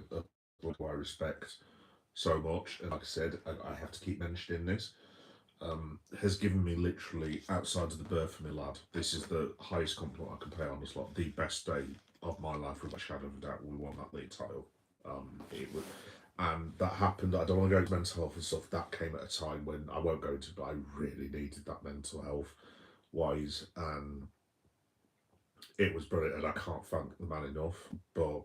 club who I respect so much, and like I said, I have to keep mentioning this. Has given me literally outside of the birth of my lad. This is the highest compliment I can pay on the Slot. The best day of my life, without a shadow of a doubt, when we won that league title. It was, and that happened. I don't want to go into mental health and stuff. That came at a time when I won't go into, but I really needed that mental health wise, and it was brilliant. And I can't thank the man enough. But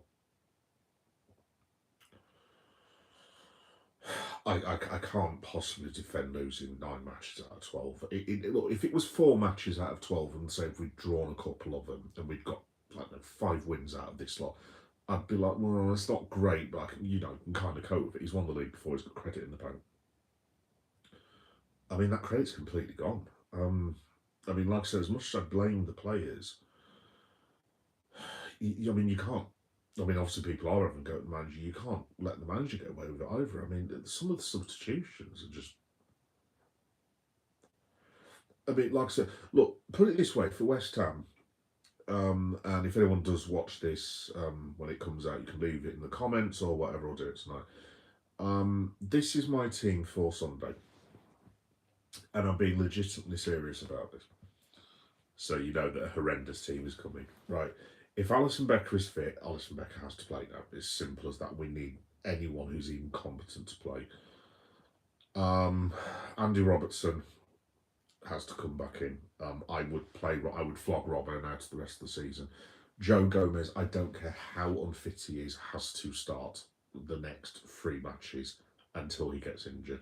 I can't possibly defend losing 9 matches out of 12. Look, if it was 4 matches out of 12, and say if we'd drawn a couple of them and we'd got like 5 wins out of this lot, I'd be like, well, it's not great, but I can, can kind of cope with it. He's won the league before, he's got credit in the bank. I mean, that credit's completely gone. I mean, like I said, as much as I blame the players, I mean, you can't. I mean, obviously, people are having a go at the manager. You can't let the manager get away with it either. I mean, some of the substitutions are just. I mean, like I said, look, put it this way for West Ham, and if anyone does watch this when it comes out, you can leave it in the comments or whatever. I'll do it tonight. This is my team for Sunday, and I'm being legitimately serious about this. So you know that a horrendous team is coming, right? If Alison Becker is fit, Alison Becker has to play now. It's simple as that. We need anyone who's even competent to play. Andy Robertson has to come back in. I would flog Robin out the rest of the season. Joe Gomez, I don't care how unfit he is, has to start the next 3 matches until he gets injured.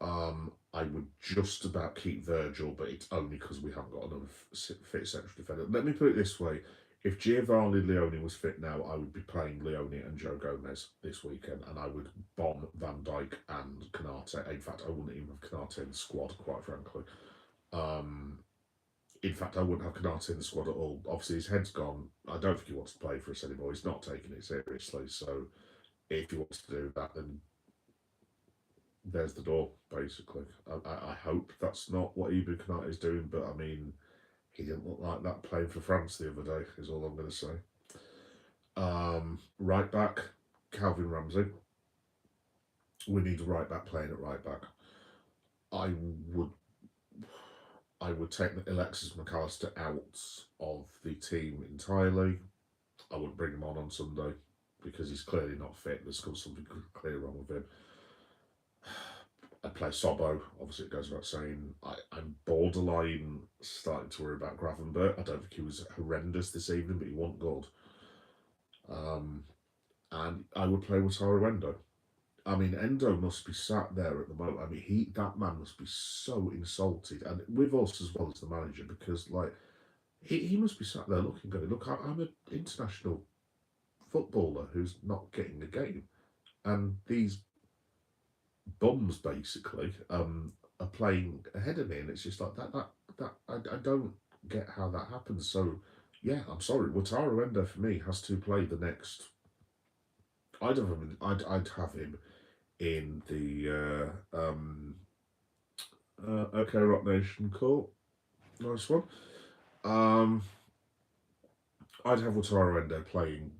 I would just about keep Virgil, but it's only because we haven't got enough fit central defender. Let me put it this way. If Giovanni Leone was fit now, I would be playing Leone and Joe Gomez this weekend, and I would bomb Van Dijk and Canate. In fact, I wouldn't even have Canate in the squad, quite frankly. In fact, I wouldn't have Canate in the squad at all. Obviously, his head's gone. I don't think he wants to play for us anymore. He's not taking it seriously. So if he wants to do that, then there's the door, basically. I hope that's not what Ibn Canate is doing, but I mean, he didn't look like that playing for France the other day, is all I'm going to say. Right back, Calvin Ramsey. We need a right back playing at right back. I would take Alexis McAllister out of the team entirely. I wouldn't bring him on Sunday because he's clearly not fit. There's still something clear wrong with him. I'd play Sobbo. Obviously, it goes without saying. I'm borderline starting to worry about Gravenberch. I don't think he was horrendous this evening, but he wasn't good. And I would play Wataru Endo. I mean, Endo must be sat there at the moment. I mean, that man must be so insulted, and with us as well as the manager, because like he must be sat there looking, going, "Look, I'm an international footballer who's not getting a game, and these bums basically are are playing ahead of me, and it's just like I don't get how that happens. So yeah, I'm sorry, Wataru Endo for me has to play the next. I'd have him in the OK Rock Nation. Cool, nice one. Um, I'd have Wataru Endo playing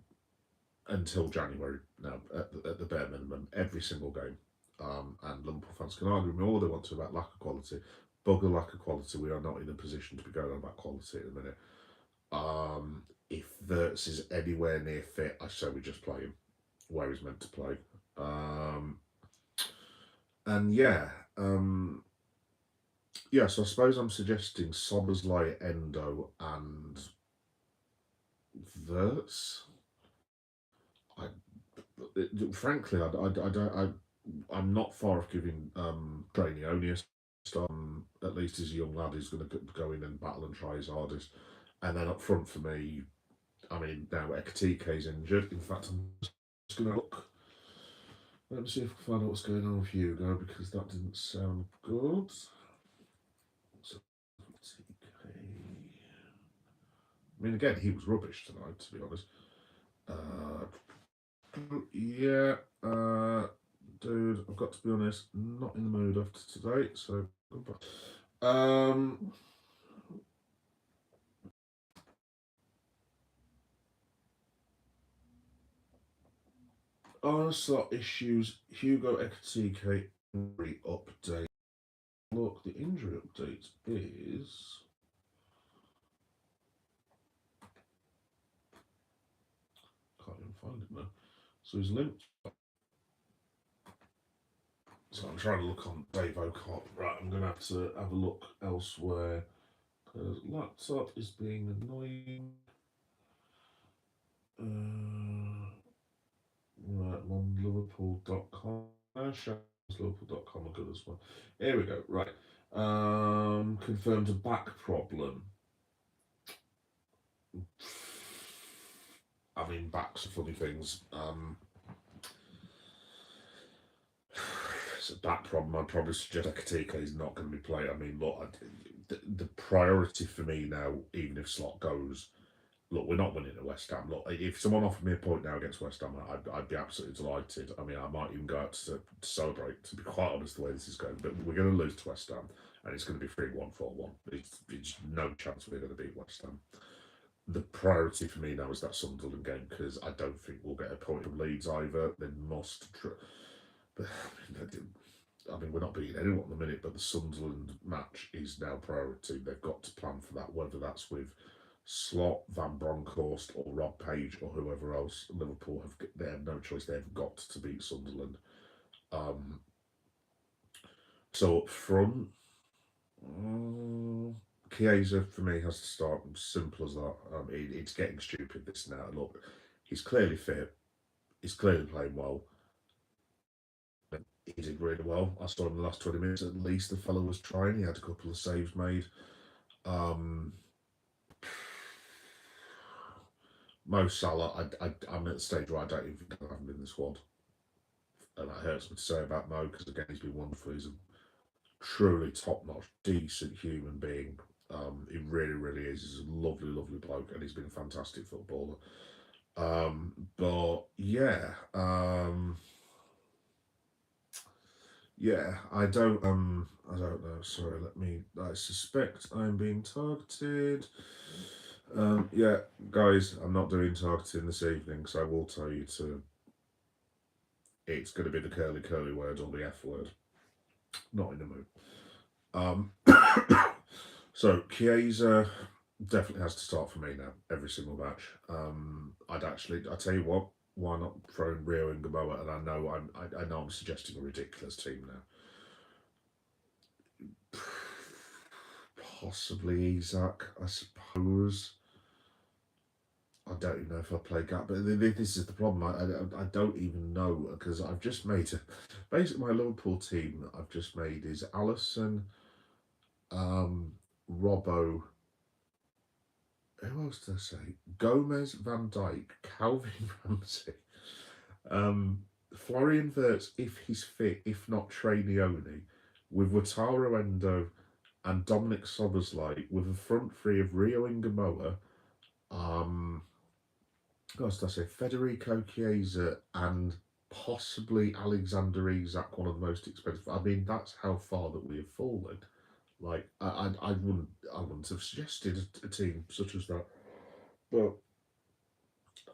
until January now, at the bare minimum, every single game. And Liverpool fans can argue me all they want to about lack of quality. Bugger lack of quality. We are not in a position to be going on about quality at the minute. If Wirtz is anywhere near fit, I say we just play him where he's meant to play. And yeah, yeah. So I suppose I'm suggesting Sobersley, Endo, and Wirtz. Frankly, I don't. I'm not far off giving Trainioni a start. At least he's a young lad who's going to go in and battle and try his hardest. And then up front for me, I mean, now Ekatike's injured. In fact, I'm just going to look. Let me see if I can find out what's going on with Hugo, because that didn't sound good. So, I mean, again, he was rubbish tonight, to be honest. Yeah, dude, I've got to be honest, not in the mood after today, so goodbye. Arne Slot issues Hugo Ekatike injury update. Look, the injury update is. Can't even find it now. So he's linked. So I'm trying to look on Dave O'Cott. Right, I'm going to have a look elsewhere, because laptop is being annoying. Right, I'm on Liverpool.com. Liverpool.com are good as well. Here we go. Right. Confirmed a back problem. I mean, backs are funny things. It's a back problem. I'd probably suggest Ekatike is not going to be playing. I mean, look, the priority for me now, even if Slot goes, look, we're not winning at West Ham. Look, if someone offered me a point now against West Ham, I'd be absolutely delighted. I mean, I might even go out to celebrate, to be quite honest, the way this is going. But we're going to lose to West Ham, and it's going to be 3-1, 4-1. It's no chance we're going to beat West Ham. The priority for me now is that Sunderland game, because I don't think we'll get a point from Leeds either. They must. But I mean, we're not beating anyone at the minute, but the Sunderland match is now priority. They've got to plan for that, whether that's with Slot, Van Bronckhorst, or Rob Page, or whoever else. Liverpool they have no choice. They've got to beat Sunderland. So up front, Chiesa for me has to start. Simple as that. It's getting stupid this now. Look, he's clearly fit. He's clearly playing well. He did really well. I saw him in the last 20 minutes at least. The fellow was trying. He had a couple of saves made. Mo Salah, I'm at the stage where I don't even think I have him in the squad. And that hurts me to say about Mo, because again, he's been wonderful. He's a truly top-notch, decent human being. He really, really is. He's a lovely, lovely bloke, and he's been a fantastic footballer. But yeah, yeah, I don't know. Sorry, I suspect I'm being targeted. Yeah, guys, I'm not doing targeting this evening, so I will tell you it's going to be the curly word or the F word. Not in the mood. So Chiesa definitely has to start for me now, every single match. I tell you what, why not throw in Rio and Gamoa? And I know I'm suggesting a ridiculous team now. Possibly Isaac, I suppose. I don't even know if I play Gap, but this is the problem. I don't even know, because I've just made basically my Liverpool team. I've just made is Allison, Robbo. Who else did I say? Gomez, Van Dijk, Calvin Ramsey, Florian Wirtz if he's fit. If not, Trainioni, with Wataru Endo and Dominic Soboslai, with a front three of Rio Ingamoa, um, gosh, did I say Federico Chiesa and possibly Alexander Isak, one of the most expensive. I mean, that's how far that we have fallen. Like, I wouldn't have suggested a team such as that. But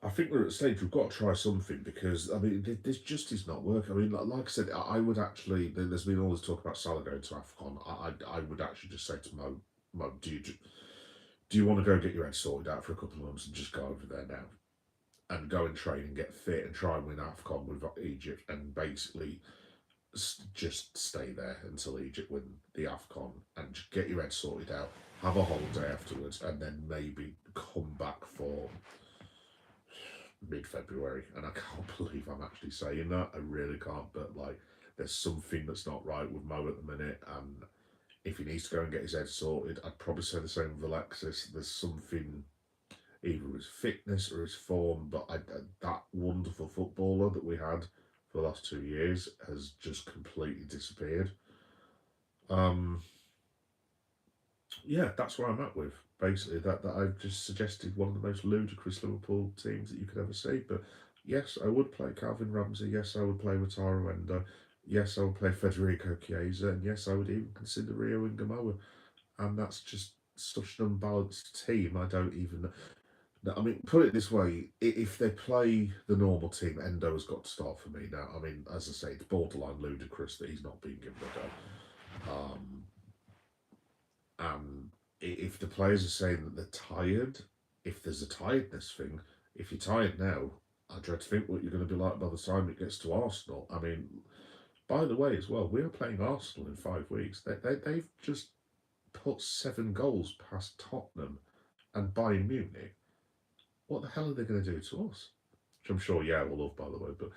I think we're at a stage we've got to try something because I mean this just is not working. I mean, like I said, I would actually. There's been all this talk about Salah going to Afcon. I would actually just say to Mo, do you want to go get your head sorted out for a couple of months and just go over there now and go and train and get fit and try and win Afcon with Egypt and basically just stay there until Egypt win the Afcon and just get your head sorted out. Have a holiday afterwards and then maybe come back for mid-February, and I can't believe I'm actually saying that. I really can't. But like, there's something that's not right with Mo at the minute, and if he needs to go and get his head sorted, I'd probably say the same with Alexis. There's something either his fitness or his form, but that wonderful footballer that we had for the last 2 years has just completely disappeared. Um, yeah, that's where I'm at with basically that I've just suggested one of the most ludicrous Liverpool teams that you could ever see. But yes, I would play Calvin Ramsey. Yes, I would play Wataru Endo. Yes, I would play Federico Chiesa, and yes, I would even consider Rio Ingamoa. And that's just such an unbalanced team. I don't even. I mean, put it this way: if they play the normal team, Endo has got to start for me now. I mean, as I say, it's borderline ludicrous that he's not being given a go. And if the players are saying that they're tired, if there's a tiredness thing, if you're tired now, I dread to think what you're going to be like by the time it gets to Arsenal. I mean, by the way, as well, we're playing Arsenal in 5 weeks. They've just put 7 goals past Tottenham and Bayern Munich. What the hell are they going to do to us? Which I'm sure, yeah, will love, by the way. But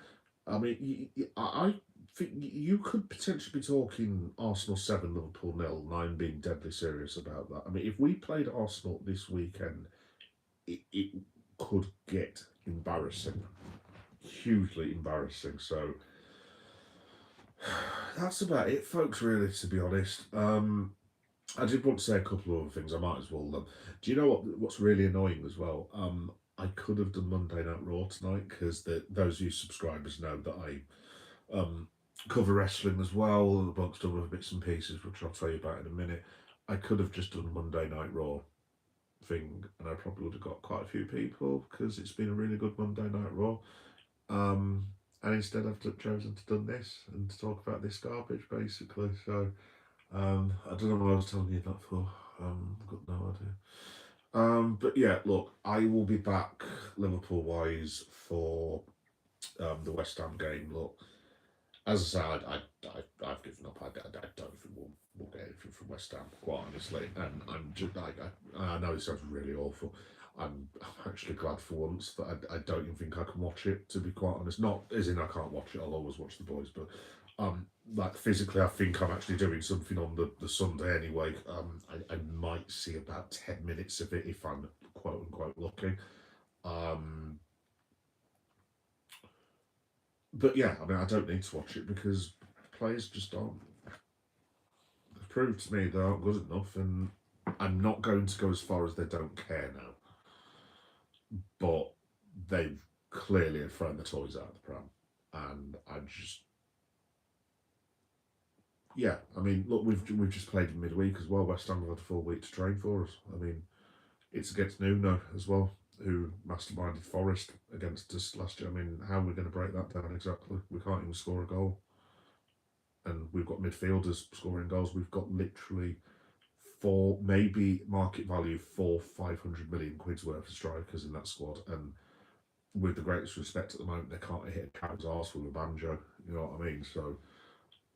I mean, I think you could potentially be talking Arsenal 7, Liverpool 0, and I'm being deadly serious about that. I mean, if we played Arsenal this weekend, it could get embarrassing, hugely embarrassing. So that's about it, folks, really, to be honest. I did want to say a couple of other things. I might as well. Do you know what's really annoying as well? I could have done Monday Night Raw tonight because those of you subscribers know that I cover wrestling as well, amongst other bits and pieces, which I'll tell you about in a minute. I could have just done Monday Night Raw thing, and I probably would have got quite a few people because it's been a really good Monday Night Raw. And instead, I've chosen to done this and to talk about this garbage, basically. So I don't know what I was telling you that for. I've got no idea. But yeah, look, I will be back Liverpool wise for the West Ham game. Look, as I said, I've given up. I don't think we'll get anything from West Ham, quite honestly. And I'm just I know it sounds really awful. I'm actually glad for once that I don't even think I can watch it. To be quite honest, not as in I can't watch it. I'll always watch the boys, but like physically, I think I'm actually doing something on the Sunday anyway. I might see about 10 minutes of it if I'm quote unquote lucky. But yeah, I mean, I don't need to watch it because players just aren't. They've proved to me they aren't good enough, and I'm not going to go as far as they don't care now. But they've clearly thrown the toys out of the pram, and I just. Yeah, I mean, look, we've just played in midweek as well. West Ham have had a full week to train for us. I mean, it's against Nuno as well, who masterminded Forest against us last year. I mean, how are we going to break that down exactly? We can't even score a goal. And we've got midfielders scoring goals. We've got literally four, maybe market value, 500 million quid's worth of strikers in that squad. And with the greatest respect at the moment, they can't hit a cat's arse with a banjo. You know what I mean? So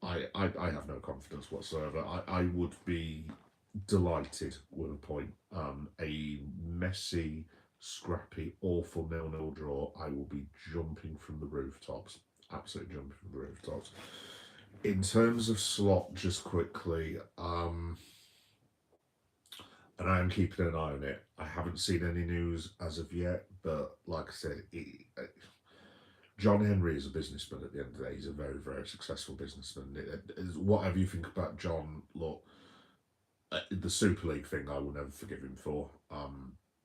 I have no confidence whatsoever. I would be delighted with a point. A messy, scrappy, awful 0-0 draw. I will be jumping from the rooftops. Absolutely jumping from the rooftops. In terms of Slot, just quickly, and I am keeping an eye on it. I haven't seen any news as of yet, but like I said, John Henry is a businessman at the end of the day. He's a very, very successful businessman. Whatever you think about John, look, the Super League thing I will never forgive him for.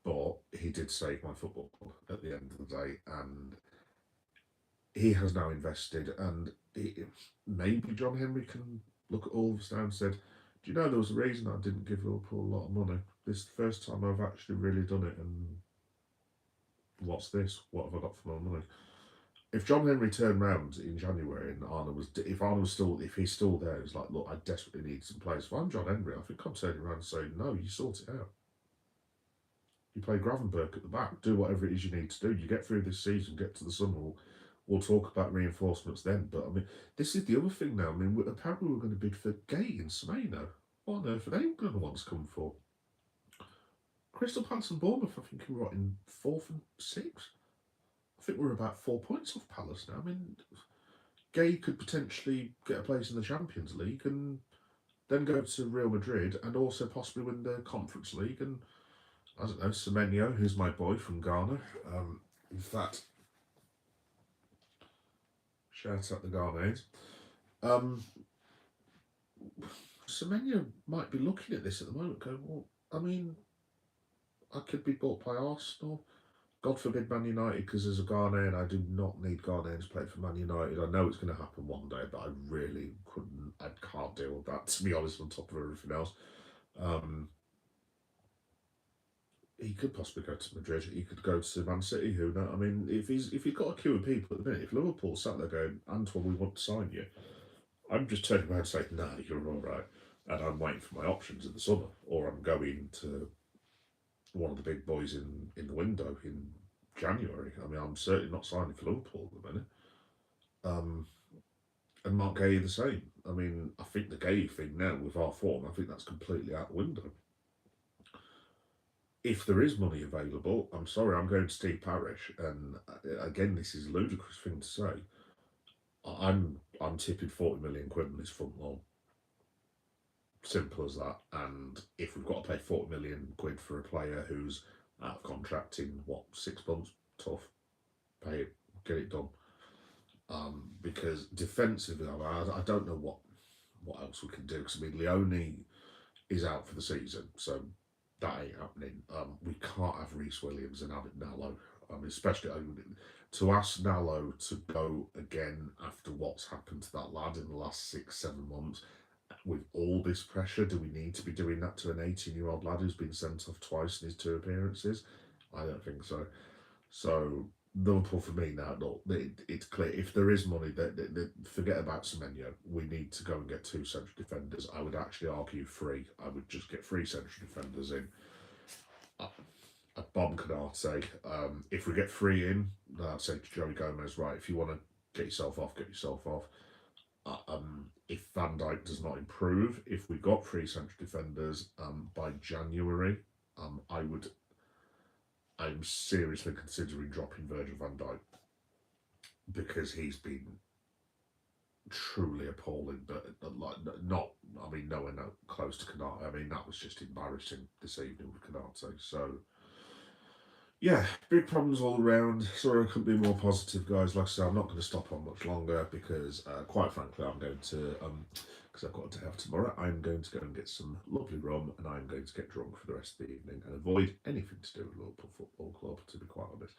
But he did save my football club at the end of the day, and he has now invested. And maybe John Henry can look at all of us now and said, "Do you know there was a reason I didn't give Liverpool a lot of money? This is the first time I've actually really done it, and what's this? What have I got for my money?" If John Henry turned round in January and Arne was still, if he's still there, it's like, look, I desperately need some players. If I'm John Henry, I think I'm turning around and saying, no, you sort it out. You play Gravenberg at the back, do whatever it is you need to do. You get through this season, get to the summer. We'll talk about reinforcements then. But I mean, this is the other thing now. I mean, apparently we're going to bid for Gay and Semenyo. What on earth are they going to want to come for? Crystal Palace and Bournemouth, I think we're in 4th and 6th. I think we're about 4 points off Palace now. I mean, Gay could potentially get a place in the Champions League and then go to Real Madrid and also possibly win the Conference League. And I don't know, Semenyo, who's my boy from Ghana. In fact, shout out the Ghanaians. Semenyo might be looking at this at the moment going, well, I mean, I could be bought by Arsenal. God forbid Man United, because as a Ghanaian, I do not need Ghanaians to play for Man United. I know it's going to happen one day, but I really I can't deal with that, to be honest, on top of everything else. He could possibly go to Madrid. He could go to Man City. Who knows? I mean, if he's got a queue of people at the minute, if Liverpool sat there going, Antoine, we want to sign you, I'm just turning around and saying, nah, you're all right, and I'm waiting for my options in the summer, or I'm going to one of the big boys in the window in January. I mean, I'm certainly not signing for Liverpool at the minute. And Mark Gay the same. I mean, I think the Gay thing now with our form, I think that's completely out the window. If there is money available, I'm sorry, I'm going to Steve Parish, and again, this is a ludicrous thing to say. I'm tipping 40 million quid on this front loan. Simple as that. And if we've got to pay 40 million quid for a player who's out of contract in 6 months, tough. Pay it, get it done. Because defensively, I don't know what else we can do. Because I mean, Leone is out for the season, so that ain't happening. We can't have Reece Williams and have it Nallo. Especially to ask Nallo to go again after what's happened to that lad in the last 6-7 months. With all this pressure, do we need to be doing that to an 18-year-old lad who's been sent off twice in his 2 appearances? I don't think so. So Liverpool for me now, look, it's clear. If there is money, forget about Semenyo. We need to go and get 2 central defenders. I would actually argue 3. I would just get 3 central defenders in. A bomb Canate. If we get 3 in, I'd say to Joey Gomez, right, if you want to get yourself off, get yourself off. If Van Dijk does not improve, if we got 3 central defenders by January, I'm seriously considering dropping Virgil van Dijk because he's been truly appalling, but nowhere close to Canate. I mean, that was just embarrassing this evening with Canate. So, yeah, big problems all around. Sorry I couldn't be more positive, guys. Like I said, I'm not going to stop on much longer because, quite frankly, I'm going to, because I've got a day off tomorrow, I'm going to go and get some lovely rum and I'm going to get drunk for the rest of the evening and avoid anything to do with Liverpool Football Club, to be quite honest.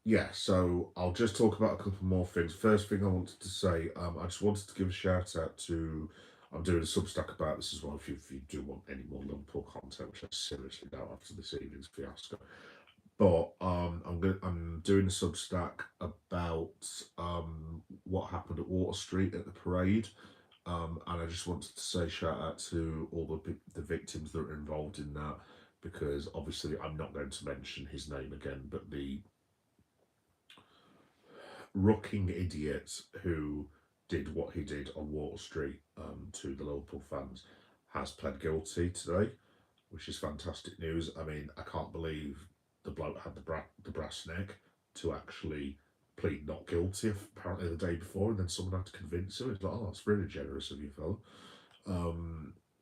Yeah, so I'll just talk about a couple more things. First thing I wanted to say, I just wanted to give a shout out to, I'm doing a Substack about this as well if you do want any more Liverpool content, which I seriously doubt after this evening's fiasco. But I'm doing a Substack about what happened at Water Street at the parade. And I just wanted to say shout out to all the victims that are involved in that, because obviously I'm not going to mention his name again, but the rucking idiot who did what he did on Water Street to the Liverpool fans has pled guilty today, which is fantastic news. I mean, I can't believe the bloke had the brass neck to actually plead not guilty apparently the day before, and then someone had to convince him. It's like, oh, that's really generous of you, fella.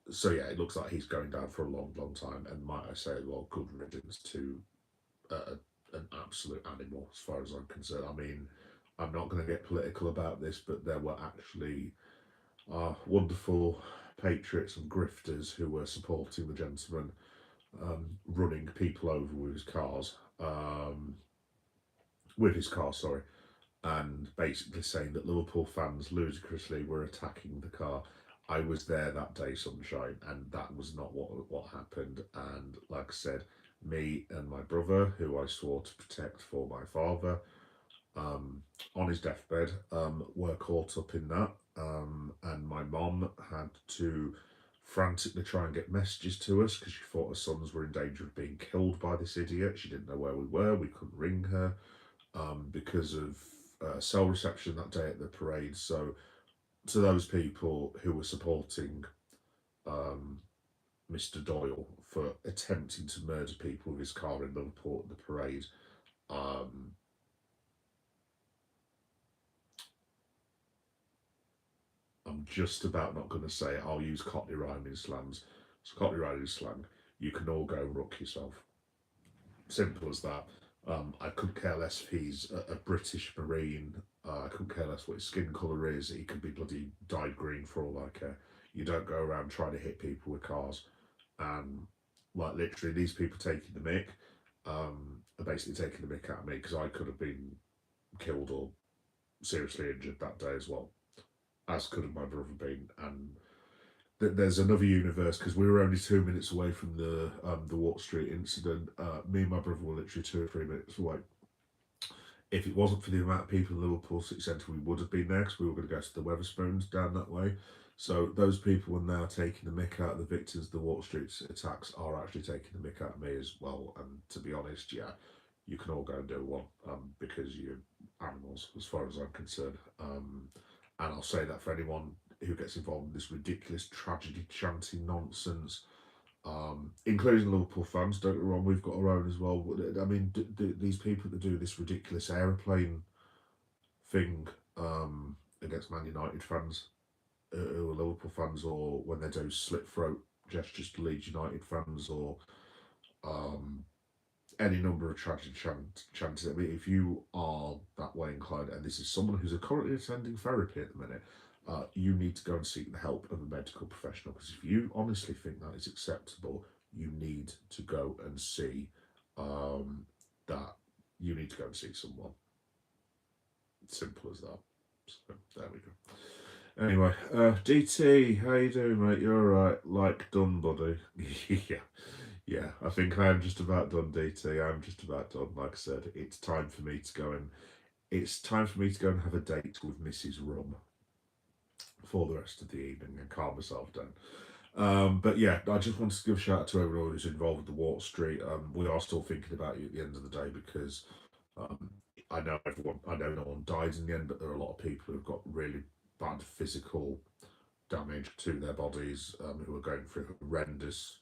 So yeah, it looks like he's going down for a long, long time, and might I say, well, good riddance to an absolute animal as far as I'm concerned. I mean, I'm not going to get political about this, but there were actually wonderful patriots and grifters who were supporting the gentleman running people over with his car, sorry, and basically saying that Liverpool fans ludicrously were attacking the car. I was there that day, sunshine, and that was not what happened. And like I said, me and my brother, who I swore to protect for my father, um, on his deathbed, were caught up in that. And my mom had to frantically try and get messages to us because she thought her sons were in danger of being killed by this idiot. She didn't know where we were. We couldn't ring her because of cell reception that day at the parade. So, to those people who were supporting um, Mr. Doyle for attempting to murder people with his car in Liverpool at the parade, um, I'm just about not going to say it. I'll use Cockney rhyming slams. So Cockney rhyming slang. You can all go rook yourself. Simple as that. I couldn't care less if he's a British Marine. I couldn't care less what his skin colour is. He could be bloody dyed green for all I care. You don't go around trying to hit people with cars. And like literally, these people taking the mick are basically taking the mick out of me because I could have been killed or seriously injured that day as well, as could have my brother been. And there's another universe because we were only 2 minutes away from the Water Street incident. Me and my brother were literally 2 or 3 minutes away. If it wasn't for the amount of people in Liverpool City Centre, we would have been there because we were going to go to the Weatherspoons down that way. So those people are now taking the mick out of the victims of the Water Street attacks are actually taking the mick out of me as well. And to be honest, yeah, you can all go and do one because you're animals as far as I'm concerned. And I'll say that for anyone who gets involved in this ridiculous tragedy chanting nonsense, including Liverpool fans. Don't get me wrong, we've got our own as well. I mean, these people that do this ridiculous aeroplane thing against Man United fans, who are Liverpool fans, or when they do slit throat gestures to Leeds United fans, or um, any number of tragic chances. I mean, if you are that way inclined, and this is someone who's currently attending therapy at the minute, you need to go and seek the help of a medical professional. Because if you honestly think that is acceptable, you need to go and see that. You need to go and see someone. Simple as that. So there we go. Anyway, DT, how you doing, mate? You're alright. Like done, buddy. Yeah. Yeah, I think I am just about done, DT. I'm just about done. Like I said, it's time for me to go and have a date with Mrs. Rum for the rest of the evening and calm myself down. But yeah, I just wanted to give a shout out to everyone who's involved with the Water Street. We are still thinking about you at the end of the day because um, I know no one died in the end, but there are a lot of people who've got really bad physical damage to their bodies, who are going through horrendous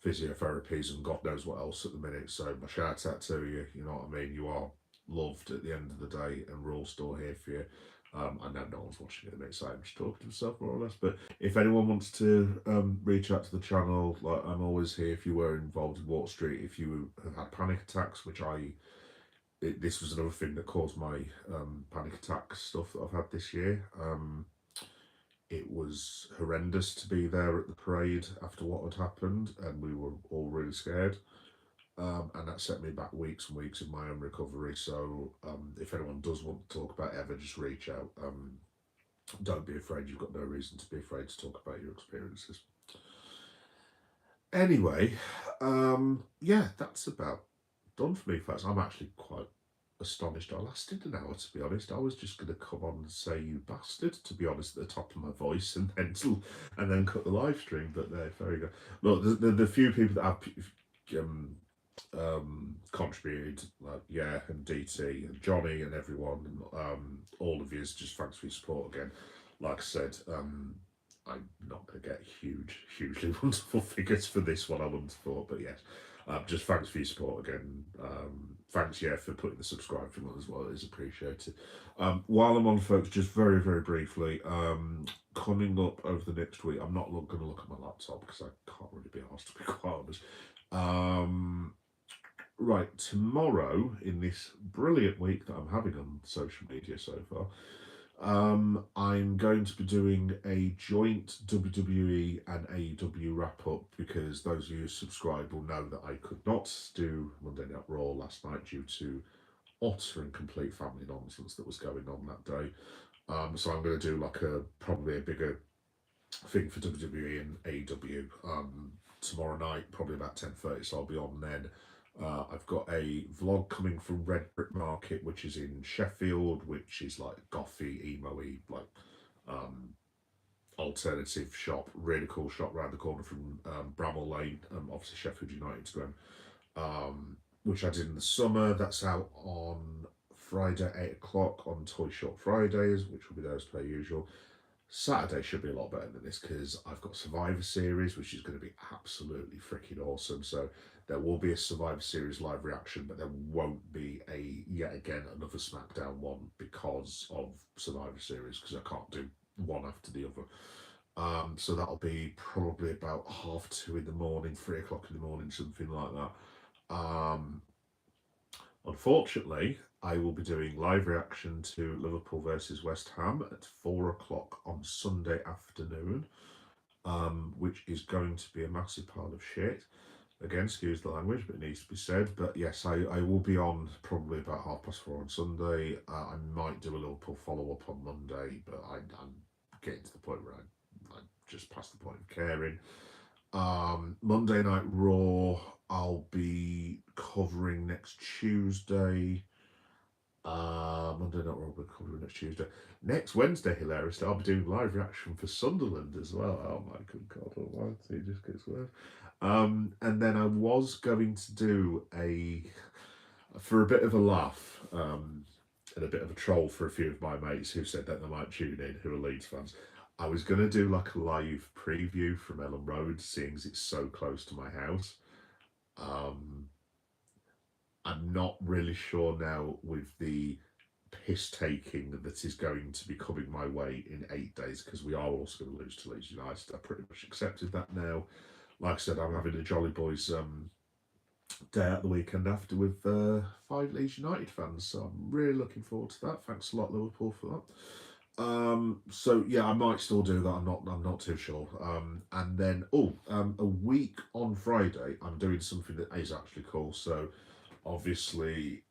physiotherapies and God knows what else at the minute. So my shout out to you. You know what I mean? You are loved at the end of the day, and we're all still here for you. I know no one's watching it at the minute, so I'm just talking to myself more or less. But if anyone wants to reach out to the channel, like I'm always here. If you were involved in Water Street, if you have had panic attacks, which this was another thing that caused my panic attack stuff that I've had this year. It was horrendous to be there at the parade after what had happened, and we were all really scared. And that set me back weeks and weeks in my own recovery. So if anyone does want to talk about it ever, just reach out. Don't be afraid. You've got no reason to be afraid to talk about your experiences. Anyway, yeah, that's about done for me, folks. I'm actually quite astonished I lasted an hour, to be honest. I was just going to come on and say you bastard, to be honest, at the top of my voice, and then cut the live stream. But there you go. Look, the few people that have contributed, like and DT and Johnny and everyone, all of you, just thanks for your support again. Like I said, I'm not going to get hugely wonderful figures for this one, I wouldn't have thought, but yes. Just thanks for your support again. Thanks, for putting the subscribe thing on as well. It is appreciated. While I'm on, folks, just very, very briefly, coming up over the next week, I'm not going to look at my laptop because I can't really be asked, to be quite honest. right, tomorrow, in this brilliant week that I'm having on social media so far, I'm going to be doing a joint WWE and AEW wrap up, because those of you who subscribe will know that I could not do Monday Night Raw last night due to utter and complete family nonsense that was going on that day. So I'm going to do like probably a bigger thing for WWE and AEW tomorrow night, probably about 10:30. So I'll be on then. I've got a vlog coming from Red Brick Market, which is in Sheffield, which is like gothy, emo-y, like alternative shop. Really cool shop round the corner from Bramall Lane, obviously Sheffield United's ground. Which I did in the summer. That's out on Friday, 8 o'clock on Toy Shop Fridays, which will be there as per usual. Saturday should be a lot better than this, because I've got Survivor Series, which is going to be absolutely freaking awesome. So there will be a Survivor Series live reaction, but there won't be yet again another SmackDown one because of Survivor Series, because I can't do one after the other. So that'll be probably about 2:30 in the morning, 3 o'clock in the morning, something like that. Unfortunately, I will be doing live reaction to Liverpool versus West Ham at 4 o'clock on Sunday afternoon, which is going to be a massive pile of shit. Again, excuse the language, but it needs to be said. But yes, I will be on probably about 4:30 on Sunday. I might do a Liverpool follow-up on Monday, but I'm getting to the point where I just past the point of caring. Monday Night Raw, I'll be covering next Tuesday. Monday Night Raw, I'll be covering next Tuesday. Next Wednesday, hilariously, I'll be doing live reaction for Sunderland as well. Oh my good God almighty, it just gets worse. And then I was going to do for a bit of a laugh, and a bit of a troll for a few of my mates who said that they might tune in, who are Leeds fans. I was going to do like a live preview from Ellen Road, seeing as it's so close to my house. I'm not really sure now with the piss taking that is going to be coming my way in 8 days, because we are also going to lose to Leeds United. I pretty much accepted that now. Like I said, I'm having a Jolly Boys day out the weekend after with 5 Leeds United fans, so I'm really looking forward to that. Thanks a lot, Liverpool, for that. So yeah, I might still do that. I'm not too sure. And then a week on Friday, I'm doing something that is actually cool. So obviously,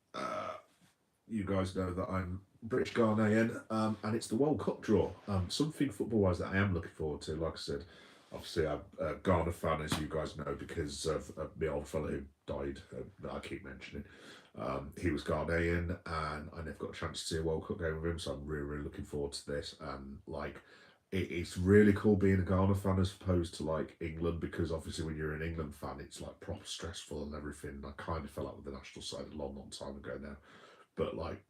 you guys know that I'm British Ghanaian, and it's the World Cup draw. Something football-wise that I am looking forward to. Like I said, obviously I'm a Ghana fan, as you guys know, because of the old fella who died that I keep mentioning. He was Ghanaian, and I never got a chance to see a World Cup game with him, so I'm really, really looking forward to this. And it's really cool being a Ghana fan as opposed to like England, because obviously when you're an England fan, it's like proper stressful and everything. I kind of fell out with the national side a long, long time ago now, but like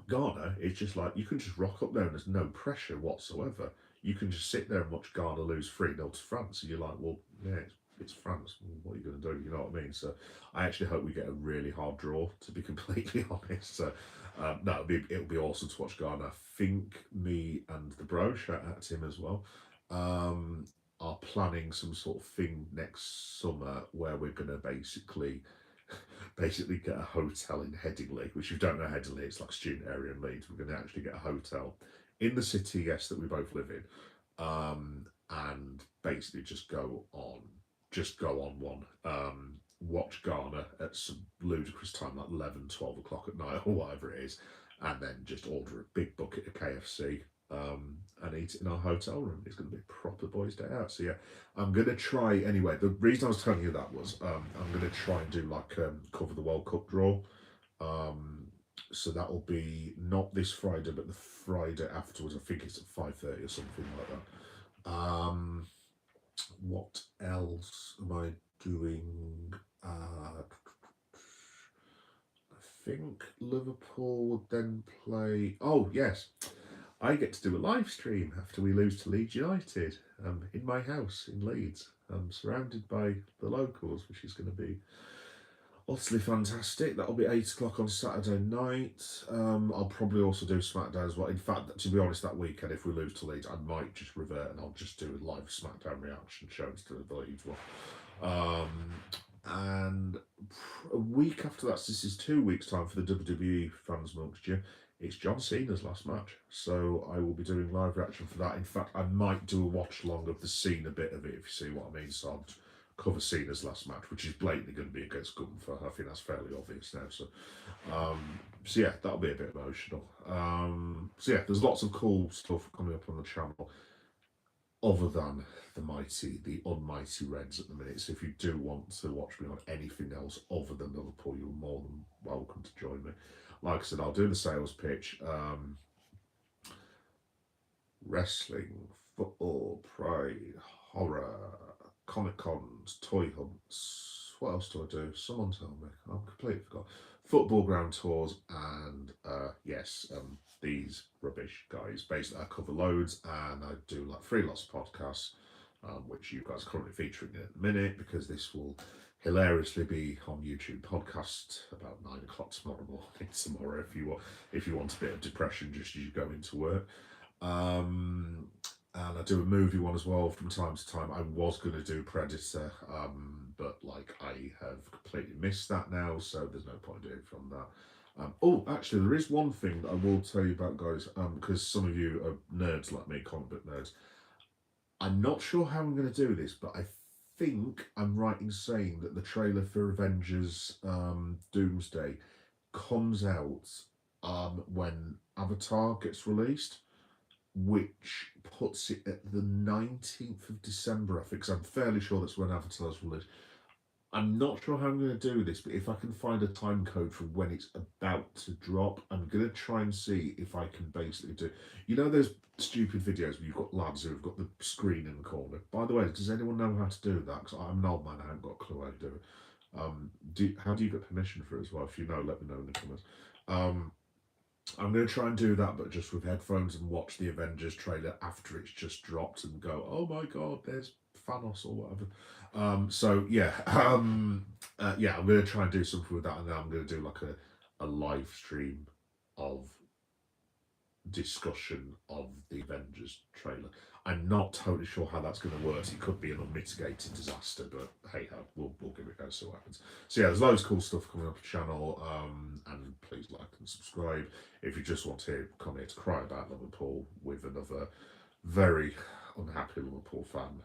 Ghana, it's just like you can just rock up there and there's no pressure whatsoever. You can just sit there and watch Ghana lose 3-0 to France, and you're like, well, yeah, it's France. What are you going to do? You know what I mean? So I actually hope we get a really hard draw, to be completely honest. So no, it'll be awesome to watch Ghana. I think me and the bro, shout out to him as well, are planning some sort of thing next summer where we're going to basically get a hotel in Headingley, which if you don't know Headingley, it's like a student area in Leeds. We're going to actually get a hotel in the city, yes, that we both live in, and basically just go on one, watch Ghana at some ludicrous time, like 11, 12 o'clock at night or whatever it is, and then just order a big bucket of KFC, and eat it in our hotel room. It's going to be a proper boys' day out. So yeah, I'm going to try anyway. The reason I was telling you that was I'm going to try and do like cover the World Cup draw. So that will be not this Friday, but the Friday afterwards. I think it's at 5:30 or something like that. What else am I doing? I think Liverpool would then play. Oh yes, I get to do a live stream after we lose to Leeds United, in my house in Leeds, surrounded by the locals, which is going to be utterly fantastic. That'll be 8 o'clock on Saturday night. I'll probably also do SmackDown as well. In fact, to be honest, that weekend, if we lose to Leeds, I might just revert and I'll just do a live SmackDown reaction show instead of the Leeds one. And a week after that, so this is 2 weeks' time for the WWE fans amongst you. It's John Cena's last match, so I will be doing live reaction for that. In fact, I might do a watch along of the Cena bit of it, if you see what I mean. So I'll cover Cena's last match, which is blatantly going to be against Gunther. I think that's fairly obvious now. So yeah, that'll be a bit emotional. So yeah, there's lots of cool stuff coming up on the channel, other than the unmighty Reds at the minute. So if you do want to watch me on anything else other than Liverpool, you're more than welcome to join me. Like I said, I'll do the sales pitch. Wrestling, football, pride, horror, Comic Cons, toy hunts. What else do I do? Someone tell me. I've completely forgot. Football ground tours and yes, these rubbish guys. Basically, I cover loads and I do like 3 lots of podcasts, which you guys are currently featuring in at the minute, because this will hilariously be on YouTube podcast about 9 o'clock tomorrow morning. Tomorrow, if you want a bit of depression just as you go into work. And I do a movie one as well from time to time. I was going to do Predator, but like I have completely missed that now, so there's no point doing from that. Oh, actually, there is one thing that I will tell you about, guys, because some of you are nerds like me, comic book nerds. I'm not sure how I'm going to do this, but I think I'm right in saying that the trailer for Avengers Doomsday comes out when Avatar gets released, which puts it at the 19th of December, I think, because I'm fairly sure that's when Avatar's released. I'm not sure how I'm going to do this, but if I can find a time code for when it's about to drop, I'm going to try and see if I can basically do... You know those stupid videos where you've got lads who have got the screen in the corner? By the way, does anyone know how to do that? Because I'm an old man, I haven't got a clue how to do it. How do you get permission for it as well? If you know, let me know in the comments. I'm going to try and do that, but just with headphones, and watch the Avengers trailer after it's just dropped and go, oh my god, there's Thanos or whatever. So yeah, yeah, I'm going to try and do something with that, and then I'm going to do like a live stream of discussion of the Avengers trailer. I'm not totally sure how that's going to work. It could be an unmitigated disaster, but hey ho, we'll give it a go, see what happens. So yeah, there's loads of cool stuff coming up the channel, and please like and subscribe. If you just want to come here to cry about Liverpool with another very unhappy Liverpool fan,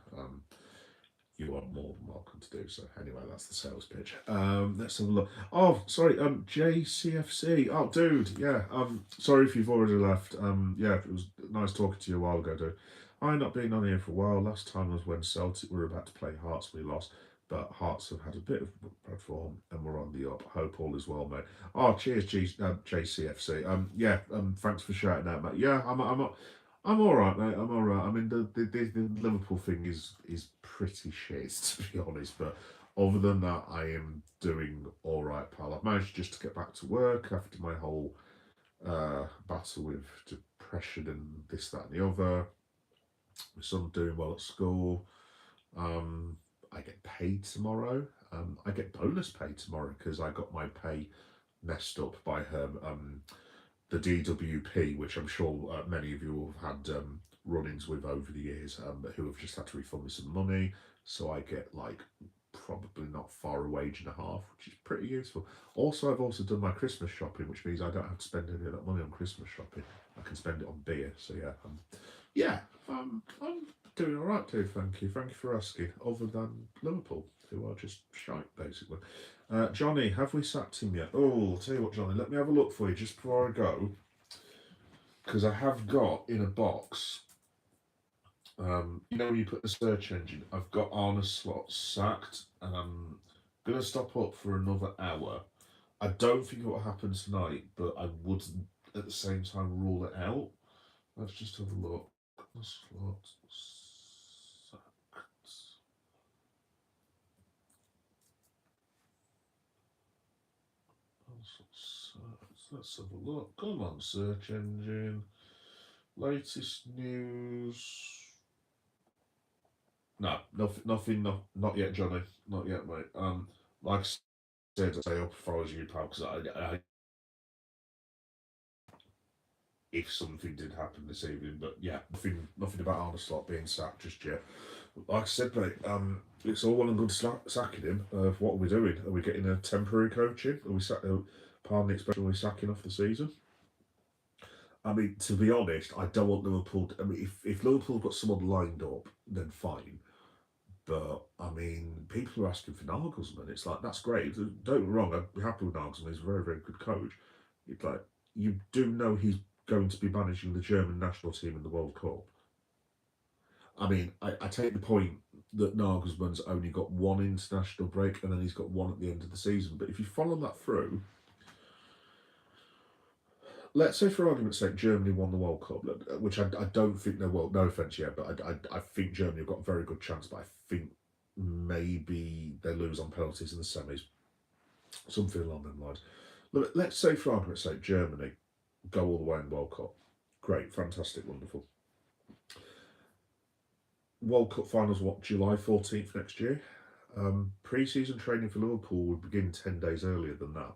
you are more than welcome to do so. Anyway, that's the sales pitch. Let's have a look. Oh, sorry, JCFC. Oh, dude, yeah. Sorry if you've already left. Yeah, it was nice talking to you a while ago, dude. I've not been on here for a while. Last time was when Celtic were about to play Hearts, we lost. But Hearts have had a bit of bad form and we're on the up. Hope all is well, mate. Oh, cheers, JCFC. Yeah, thanks for shouting out, mate. Yeah, I'm all right, mate. I'm all right. I mean, the Liverpool thing is pretty shit, to be honest. But other than that, I am doing all right, pal. I've managed just to get back to work after my whole battle with depression and this, that, and the other. My son's doing well at school. I get paid tomorrow. I get bonus pay tomorrow because I got my pay messed up by her. The DWP, which I'm sure many of you have had run-ins with over the years, who have just had to refund me some money. So I get like probably not far a wage and a half, which is pretty useful. Also, I've also done my Christmas shopping, which means I don't have to spend any of that money on Christmas shopping. I can spend it on beer. So yeah, I'm doing all right too. Thank you for asking. Other than Liverpool, who are just shite basically. Johnny, have we sacked him yet? Oh, I'll tell you what, Johnny, let me have a look for you just before I go, because I have got in a box, you know when you put the search engine, I've got Arne Slot sacked, and I'm going to stop up for another hour. I don't think it will happen tonight, but I wouldn't at the same time rule it out. Let's just have a look. Slot sacked. Let's have a look. Come on, search engine. Latest news. No, nothing, not yet, Johnny. Not yet, mate. Like I said, I'd stay up if I was you, pal, because I if something did happen this evening, but yeah, nothing about Arne Slot being sacked just yet. Like I said, mate, it's all well and good sacking him. What are we doing? Are we getting a temporary coach in? Are we pardon the expression, are we sacking off the season? I mean, to be honest, I don't want Liverpool. I mean, if Liverpool got someone lined up, then fine. But I mean, people are asking for Nagelsmann. It's like that's great. Don't get me wrong. I'd be happy with Nagelsmann. He's a very, very good coach. It's like you do know he's going to be managing the German national team in the World Cup. I mean, I take the point that Nagelsmann's only got one international break and then he's got one at the end of the season. But if you follow that through, let's say for argument's sake, Germany won the World Cup, which I don't think they will. No offence, yeah, but I think Germany have got a very good chance. But I think maybe they lose on penalties in the semis, something along them lines. Look, let's say for argument's sake, Germany go all the way in the World Cup. Great, fantastic, wonderful. World Cup finals, what, July 14th next year? Pre-season training for Liverpool would begin 10 days earlier than that.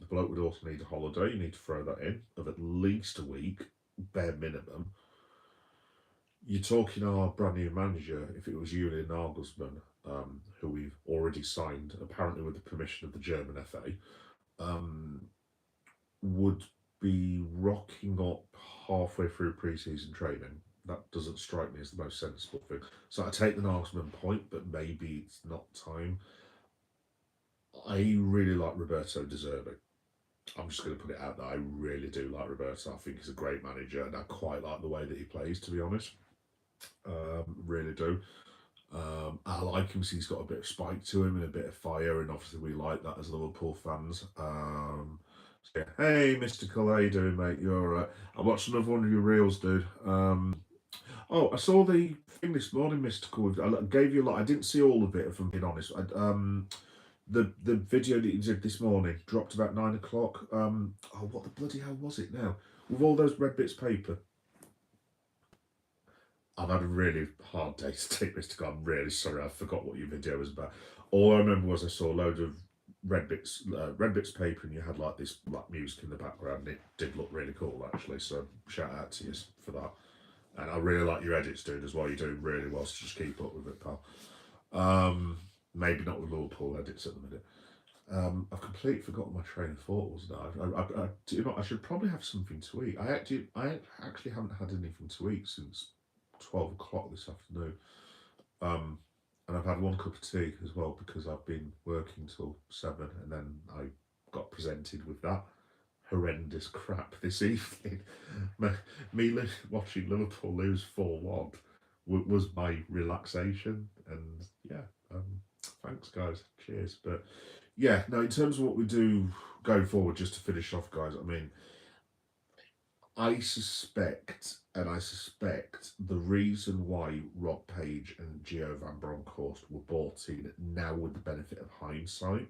The bloke would also need a holiday. You need to throw that in of at least a week, bare minimum. You're talking our brand new manager, if it was Julian Nagelsmann, who we've already signed, apparently with the permission of the German FA, would be rocking up halfway through pre-season training. That doesn't strike me as the most sensible thing. So I take the Nagelsmann point, but maybe it's not time. I really like Roberto De Zerbi. I'm just going to put it out there. I really do like Roberto. I think he's a great manager, and I quite like the way that he plays, to be honest. Really do. I like him because he's got a bit of spike to him and a bit of fire, and obviously we like that as Liverpool fans. So yeah. Hey, Mystical, how you doing, mate? You alright? I watched another one of your reels, dude. Oh, I saw the thing this morning, Mystical. I gave you a lot. I didn't see all of it, if I'm being honest. The video that you did this morning dropped about 9 o'clock. Oh, what the bloody hell was it now? With all those red bits of paper. I've had a really hard day to take this to go. I'm really sorry. I forgot what your video was about. All I remember was I saw a load of red bits of paper, and you had like this like music in the background. And it did look really cool, actually. So shout out to you for that. And I really like your edits, dude, as well. You're doing really well. So just keep up with it, pal. Maybe not with Liverpool edits at the minute. I've completely forgotten my train of thought was now. You know, I should probably have something to eat. I actually haven't had anything to eat since 12 o'clock this afternoon. And I've had one cup of tea as well because I've been working till 7, and then I got presented with that horrendous crap this evening. Me watching Liverpool lose 4-1 was my relaxation, and yeah, thanks guys, cheers. But yeah, no, in terms of what we do going forward, just to finish off, guys, I mean, I suspect the reason why Rob Page and Gio Van Bronckhorst were bought in now with the benefit of hindsight,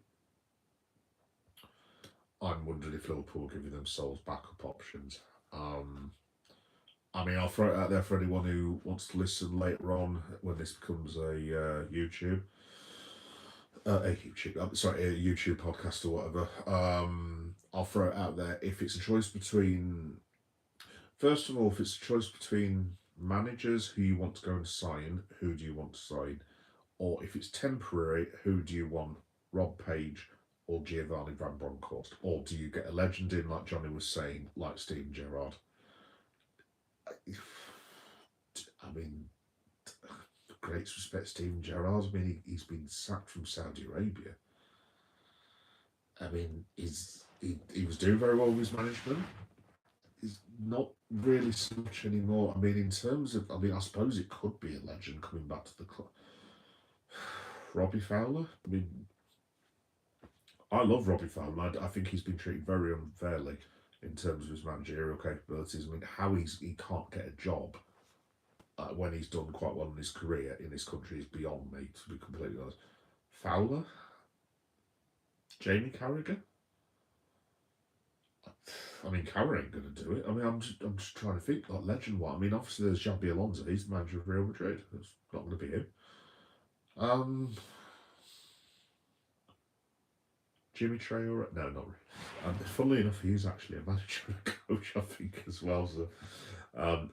I'm wondering if Liverpool will give themselves backup options. I mean, I'll throw it out there for anyone who wants to listen later on when this becomes a YouTube. A YouTube podcast or whatever. I'll throw it out there. If it's a choice between, first of all, if it's a choice between managers who you want to go and sign, who do you want to sign? Or if it's temporary, who do you want? Rob Page or Giovanni Van Bronckhorst? Or do you get a legend in, like Johnny was saying, like Steven Gerrard? I mean, great respect, Steven Gerrard. I mean, he's been sacked from Saudi Arabia. I mean, he was doing very well with his management. He's not really so much anymore. I mean, in terms of, I suppose it could be a legend coming back to the club. Robbie Fowler. I mean, I love Robbie Fowler. I think he's been treated very unfairly in terms of his managerial capabilities. I mean, how he can't get a job when he's done quite well in his career in this country is beyond me, to be completely honest. Fowler? Jamie Carragher? I mean, Carragher ain't going to do it. I mean, I'm just trying to think, like, legend-wise. I mean, obviously there's Xabi Alonso. He's the manager of Real Madrid. It's not going to be him. Jimmy Traore? No, not really. Funnily enough, he is actually a manager and a coach, I think, as well. So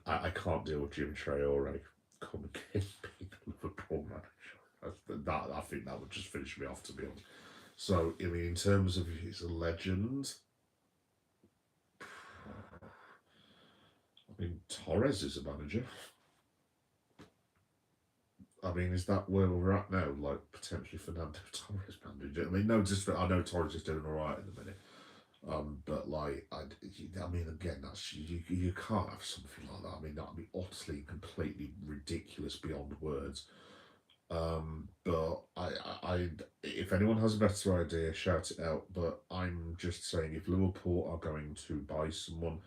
I can't deal with Jimmy Traore coming in being a Liverpool manager. I think that would just finish me off, to be honest. So, I mean, in terms of he's a legend, I mean, Torres is a manager. I mean, is that where we're at now? Like, potentially Fernando Torres manager? I mean, no, just I know Torres is doing all right in the minute. But like, I mean, again, that's you can't have something like that. I mean, that'd be utterly, completely ridiculous beyond words. But if anyone has a better idea, shout it out. But I'm just saying, if Liverpool are going to buy someone,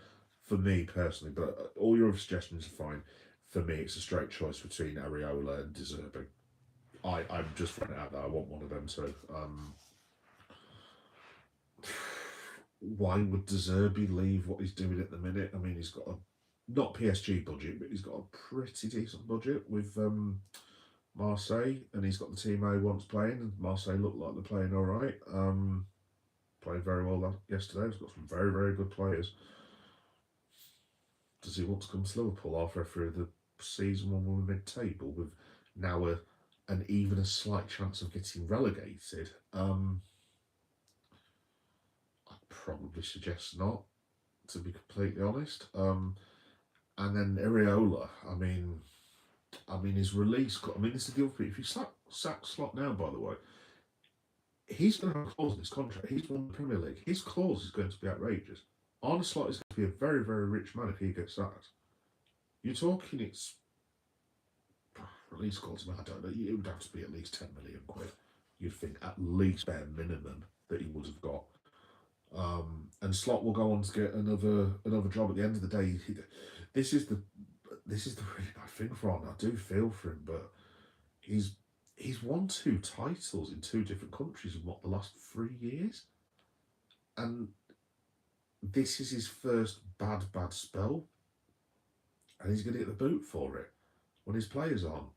for me personally, but all your other suggestions are fine. For me, it's a straight choice between Areola and Deserbi. I'm just running out there. I want one of them too. Why would Deserbi leave what he's doing at the minute? I mean, he's got a not PSG budget, but he's got a pretty decent budget with Marseille, and he's got the team he wants playing, and Marseille look like they're playing all right. Played very well yesterday. He's got some very, very good players. Does he want to come to Liverpool halfway through the season when we're mid-table with now an even a slight chance of getting relegated? I'd probably suggest not, to be completely honest. And then Areola, I mean, his release. I mean, this is the other thing. If you sack Slot now, by the way, he's going to have a clause in his contract. He's won the Premier League. His clause is going to be outrageous. Arne Slot is going to be a very, very rich man if he gets sacked. You're talking it's release clause. I don't know. It would have to be at least 10 million quid. You'd think at least bare minimum that he would have got. And Slot will go on to get another job. At the end of the day, this is the really bad thing for Arne. I do feel for him, but he's won 2 titles in 2 different countries in the last 3 years, and this is his first bad spell, and he's going to get the boot for it when his players aren't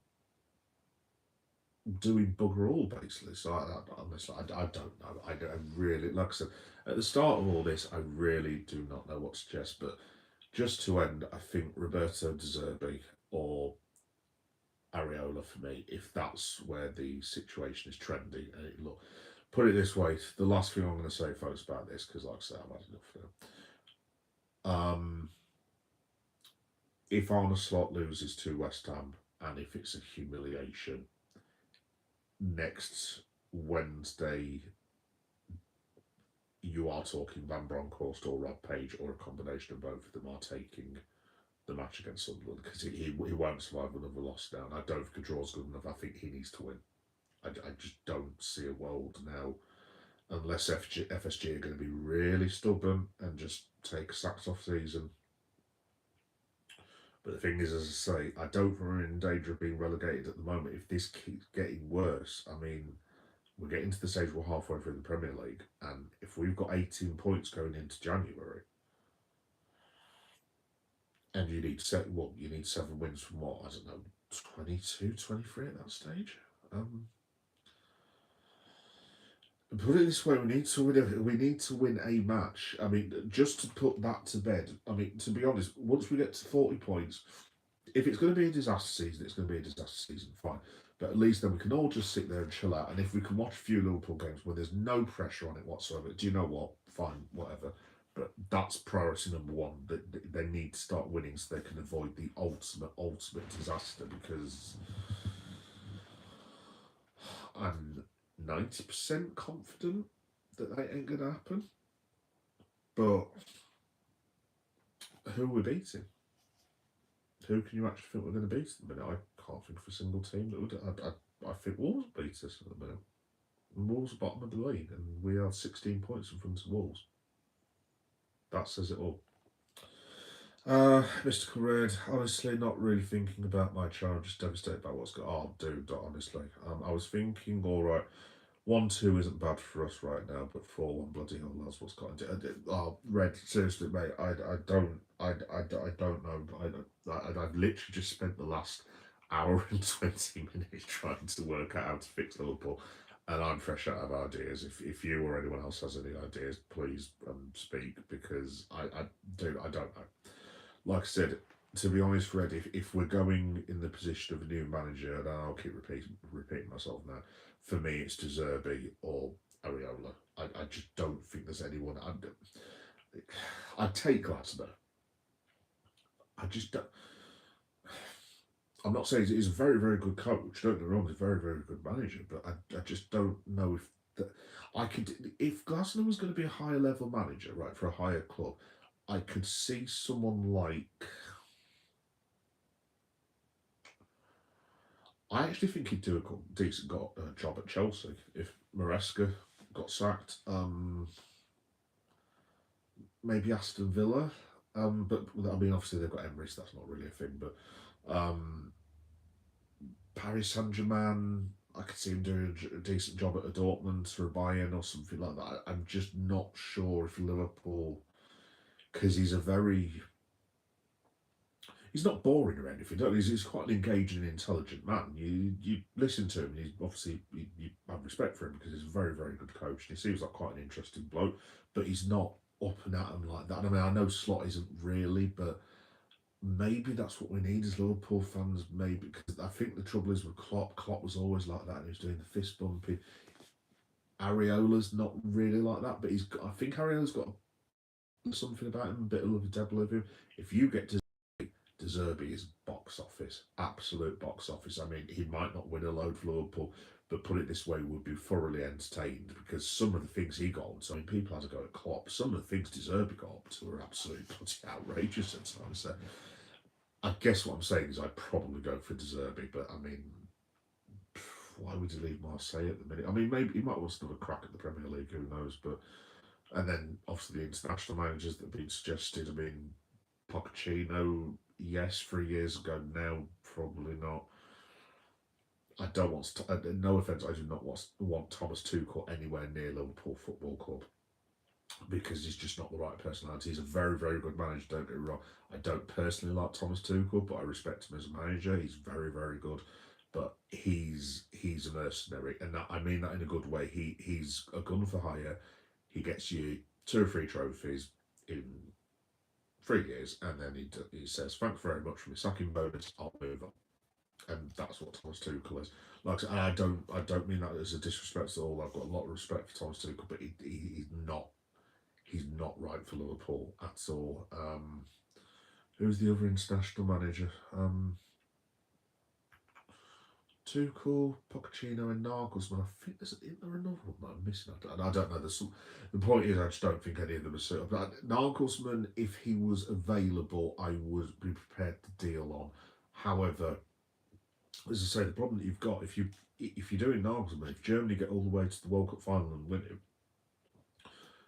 doing bugger all, basically. So honestly, I don't know. I really, like I said, at the start of all this, I really do not know what to suggest. But just to end, I think Roberto De Zerbi or Areola for me, if that's where the situation is trending. And look, put it this way, the last thing I'm going to say, folks, about this, because like I said, I've had enough now. If Arne Slot loses to West Ham, and if it's a humiliation, next Wednesday, you are talking Van Bronckhorst or Rob Page, or a combination of both of them are taking the match against Sunderland, because he won't survive another loss now. And I don't think a draw's good enough. I think he needs to win. I just don't see a world now, unless FSG are going to be really stubborn and just take a sacked off season. But the thing is, as I say, I don't think we're in danger of being relegated at the moment. If this keeps getting worse, I mean, we're getting to the stage we're halfway through the Premier League, and if we've got 18 points going into January, and you need 7 wins from what, I don't know, 22, 23 at that stage. Put it this way: we need to win a match. I mean, just to put that to bed. I mean, to be honest, once we get to 40 points, if it's going to be a disaster season, it's going to be a disaster season. Fine, but at least then we can all just sit there and chill out. And if we can watch a few Liverpool games where there's no pressure on it whatsoever, do you know what? Fine, whatever. But that's priority number one. That they need to start winning so they can avoid the ultimate disaster. Because I'm 90% confident that ain't going to happen. But who are we beating? Who can you actually think we're going to beat at the minute? I can't think of a single team that would. I think Wolves beat us at the minute. And Wolves are bottom of the league, and we are 16 points in front of Wolves. That says it all. Mystical Red, honestly, not really thinking about my child, just devastated by what's going on. Oh, dude, honestly. I was thinking, all right, 1-2 isn't bad for us right now, but 4-1, bloody hell, that's what's got to do. Oh, Red, seriously, mate, I don't know. I've literally just spent the last hour and 20 minutes trying to work out how to fix Liverpool, and I'm fresh out of ideas. If you or anyone else has any ideas, please speak, because I don't know. Like I said, to be honest, Fred, if we're going in the position of a new manager, and I'll keep repeating myself now, for me it's De Zerbi or Areola. I just don't think there's anyone. I'd take Glasner. I just don't. I'm not saying he's a very, very good coach. Don't get me wrong, he's a very, very good manager. But I just don't know if that I could. If Glasner was going to be a higher level manager, right, for a higher club, I could see someone like. I actually think he'd do a decent job at Chelsea if Maresca got sacked. Maybe Aston Villa. But I mean, obviously they've got Emery, so that's not really a thing. But Paris Saint-Germain, I could see him doing a decent job at a Dortmund or a Bayern or something like that. I'm just not sure if Liverpool, because he's not boring or anything. He's quite an engaging, intelligent man. You listen to him, and he's obviously you have respect for him because he's a very, very good coach. And he seems like quite an interesting bloke, but he's not up and at him like that. I mean, I know Slot isn't really, but maybe that's what we need as Liverpool fans. Maybe because I think the trouble is with Klopp. Klopp was always like that, and he was doing the fist bumping. Areola's not really like that, but I think Areola's got something about him, a bit of a devil of him. If you get to De Zerbi is box office, absolute box office. I mean, he might not win a load for Liverpool, but put it this way, we'll be thoroughly entertained because some of the things he got on. So, I mean, people had to go at Klopp. Some of the things De Zerbi got up to were absolutely outrageous at times. So, I guess what I'm saying is I'd probably go for De Zerbi, but I mean, why would you leave Marseille at the minute? I mean, maybe he might want to have a crack at the Premier League, who knows? But and then obviously the international managers that have been suggested. I mean, Pochettino, yes, 3 years ago. Now, probably not. I don't want. No offense, I do not want Thomas Tuchel anywhere near Liverpool Football Club because he's just not the right personality. He's a very, very good manager. Don't get me wrong. I don't personally like Thomas Tuchel, but I respect him as a manager. He's very, very good. But he's a mercenary, and I mean that in a good way. He's a gun for hire. He gets you 2 or 3 trophies in 3 years, and then he says, "Thanks very much for my sacking bonus. I'll move on." And that's what Thomas Tuchel is. Like I don't mean that as a disrespect at all. I've got a lot of respect for Thomas Tuchel, but he's not right for Liverpool at all. Who's the other international manager? Tuchel, Pochettino, and Nagelsmann. I think isn't there another one that I'm missing? I don't know. The point is, I just don't think any of them are suitable. But Nagelsmann, if he was available, I would be prepared to deal on. However, as I say, the problem that you've got if you're doing Nagelsmann, if Germany get all the way to the World Cup final and win it,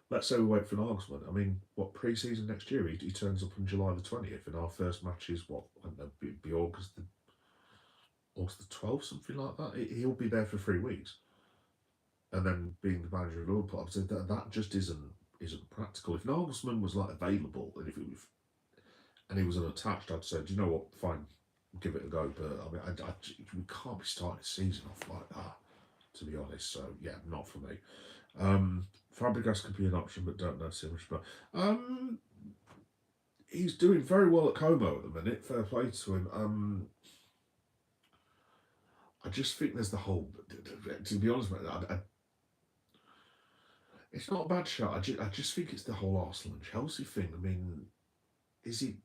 let's say we wait for Nagelsmann. I mean, what pre-season next year? He turns up on July the 20th, and our first match is what? I don't know, be August the 12th, something like that. He'll be there for 3 weeks, and then being the manager of Liverpool, I'd say that just isn't practical. If Nagelsmann was like available, and he was unattached, I'd say, do you know what? Fine, give it a go. But I mean, we can't be starting the season off like that, to be honest. So yeah, not for me. Fabregas could be an option, but don't know too much about. He's doing very well at Como at the minute. Fair play to him. I just think there's the whole. To be honest, mate, it's not a bad shot. I just think it's the whole Arsenal and Chelsea thing. I mean, is he?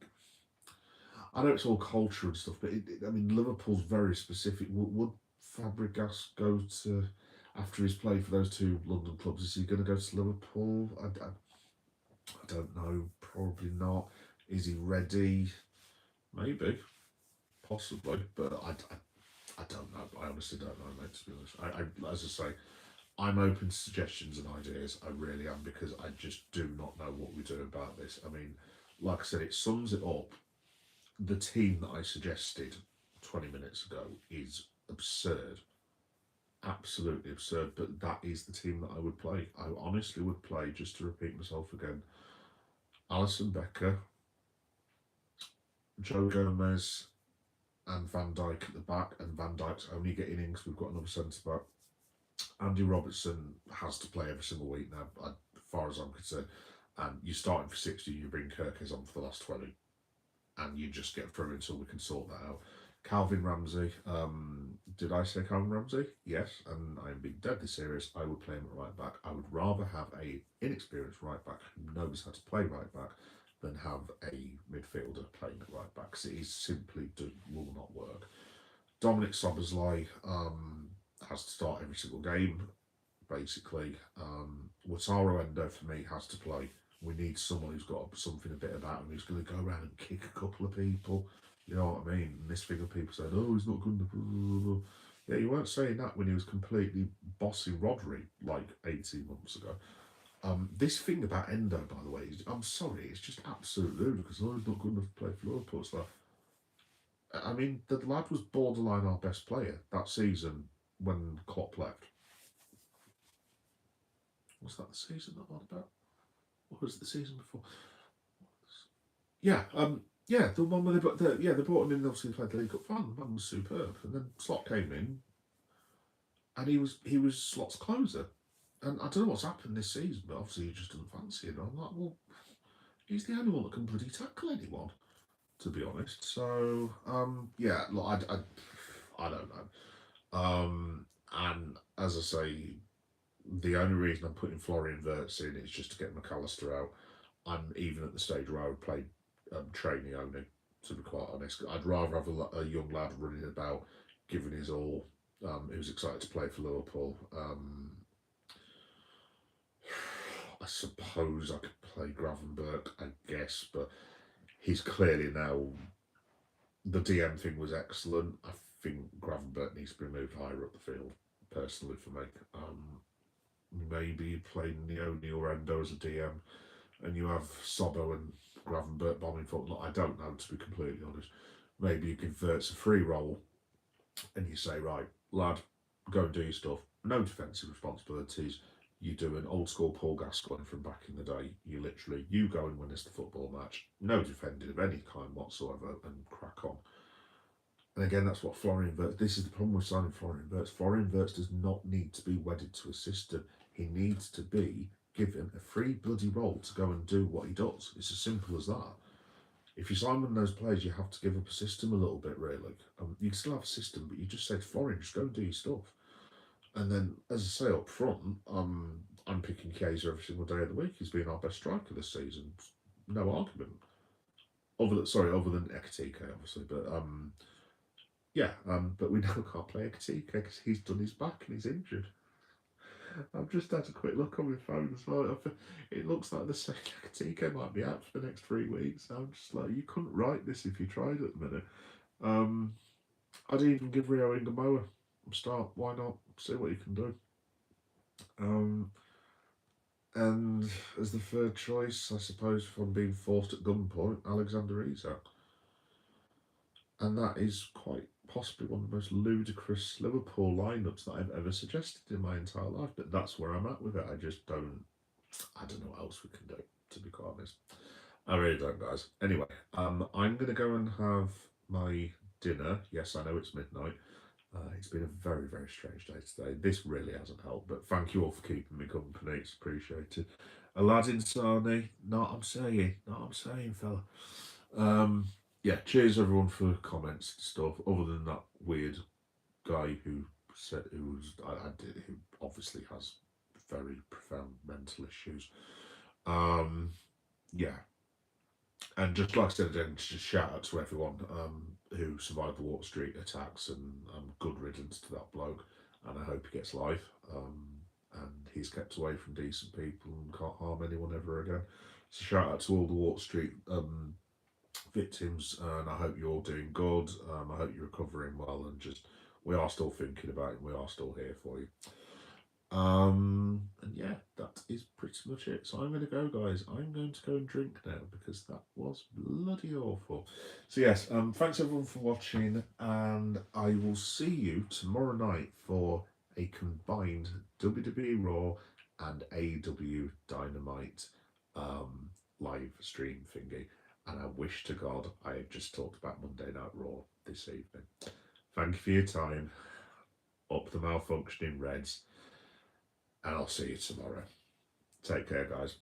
I know it's all culture and stuff, but I mean, Liverpool's very specific. Would Fabregas go to after he's played for those 2 London clubs? Is he going to go to Liverpool? I don't know. Probably not. Is he ready? Maybe, possibly, but I don't know. I honestly don't know, mate. To be honest, I as I say, I'm open to suggestions and ideas. I really am because I just do not know what we do about this. I mean, like I said, it sums it up. The team that I suggested 20 minutes ago is absurd, absolutely absurd. But that is the team that I would play. I honestly would play, just to repeat myself again, Alisson Becker, Joe Gomez, and Van Dijk at the back, and Van Dijk's only getting in because we've got another centre back. Andy Robertson has to play every single week now, as far as I'm concerned. And you're starting for 60, you bring Kirkes on for the last 20. and you just get through until we can sort that out. Calvin Ramsey, did I say Calvin Ramsey? Yes, and I'm being deadly serious. I would play him at right back. I would rather have a inexperienced right back who knows how to play right back than have a midfielder playing at right back, because it is simply will not work. Dominic Soboslai has to start every single game, basically. Wataru Endo for me has to play. We need someone who's got something a bit about him, who's going to go around and kick a couple of people. You know what I mean? And this thing of people saying, "Oh, he's not good enough." Yeah, you weren't saying that when he was completely bossing Rodri like 18 months ago. This thing about Endo, by the way, I'm sorry, it's just absolute ludicrous. Oh, he's not good enough to play for Liverpool. So, I mean, the lad was borderline our best player that season when Klopp left. Was that the season that I'm on about? What was the season before? Yeah, yeah, the one where they brought him in. Obviously, played the League Cup final. The man was superb, and then Slot came in, and he was Slot's closer. And I don't know what's happened this season, but obviously he just doesn't fancy it. I'm like, well, he's the only one that can bloody tackle anyone, to be honest. So, yeah, look, I don't know. And as I say, the only reason I'm putting Florian Wirtz in is just to get McAllister out. I'm even at the stage where I would play trainee only, to be quite honest. I'd rather have a young lad running about, giving his all, who's excited to play for Liverpool. I suppose I could play Gravenberch, I guess, but he's clearly now. The DM thing was excellent. I think Gravenberch needs to be moved higher up the field, personally, for me. Maybe playing Neoni or Endo as a DM, and you have Sobo and Gravenberch bombing forward. Look, I don't know, to be completely honest. Maybe you give Wirtz a free roll, and you say, right, lad, go and do your stuff. No defensive responsibilities. You do an old school Paul Gascoigne from back in the day. You go and win us the football match. No defending of any kind whatsoever, and crack on. And again, that's what Florian Wirtz. This is the problem with signing Florian Wirtz. Florian Wirtz does not need to be wedded to a system. He needs to be given a free bloody role to go and do what he does. It's as simple as that. If you sign one of those players, you have to give up a system a little bit, really. You can still have a system, but you just say to Florian, just go and do your stuff. And then, as I say up front, I'm picking Kaiser every single day of the week. He's been our best striker this season. No argument. Other than Ekatike, obviously. But yeah, but we now can't play Ekatike because he's done his back and he's injured. I've just had a quick look on my phone as well. It looks like the second Ekatike might be out for the next 3 weeks. I'm just like, you couldn't write this if you tried at the minute. I'd even give Rio Ingamoa a start. Why not? See what you can do. And as the third choice, I suppose, from being forced at gunpoint, Alexander Isak. And that is quite possibly one of the most ludicrous Liverpool lineups that I've ever suggested in my entire life. But that's where I'm at with it. I don't know what else we can do, to be quite honest. I really don't, guys. Anyway, I'm going to go and have my dinner. Yes, I know it's midnight. It's been a very, very strange day today. This really hasn't helped, but thank you all for keeping me company. It's appreciated. Aladdin Sani, not I'm saying, fella. Yeah, cheers everyone for comments and stuff. Other than that weird guy who obviously has very profound mental issues. Yeah. And just like I said again, just shout out to everyone who survived the Water Street attacks, and good riddance to that bloke. And I hope he gets life. And he's kept away from decent people and can't harm anyone ever again. So shout out to all the Water Street victims, and I hope you're all doing good. I hope you're recovering well, and just we are still thinking about it. And we are still here for you. And yeah, that is pretty much it. So I'm going to go, guys. I'm going to go and drink now because that was bloody awful. So yes, thanks everyone for watching, and I will see you tomorrow night for a combined WWE Raw and AEW Dynamite live stream thingy. And I wish to God I had just talked about Monday Night Raw this evening. Thank you for your time. Up the malfunctioning Reds. And I'll see you tomorrow. Take care, guys.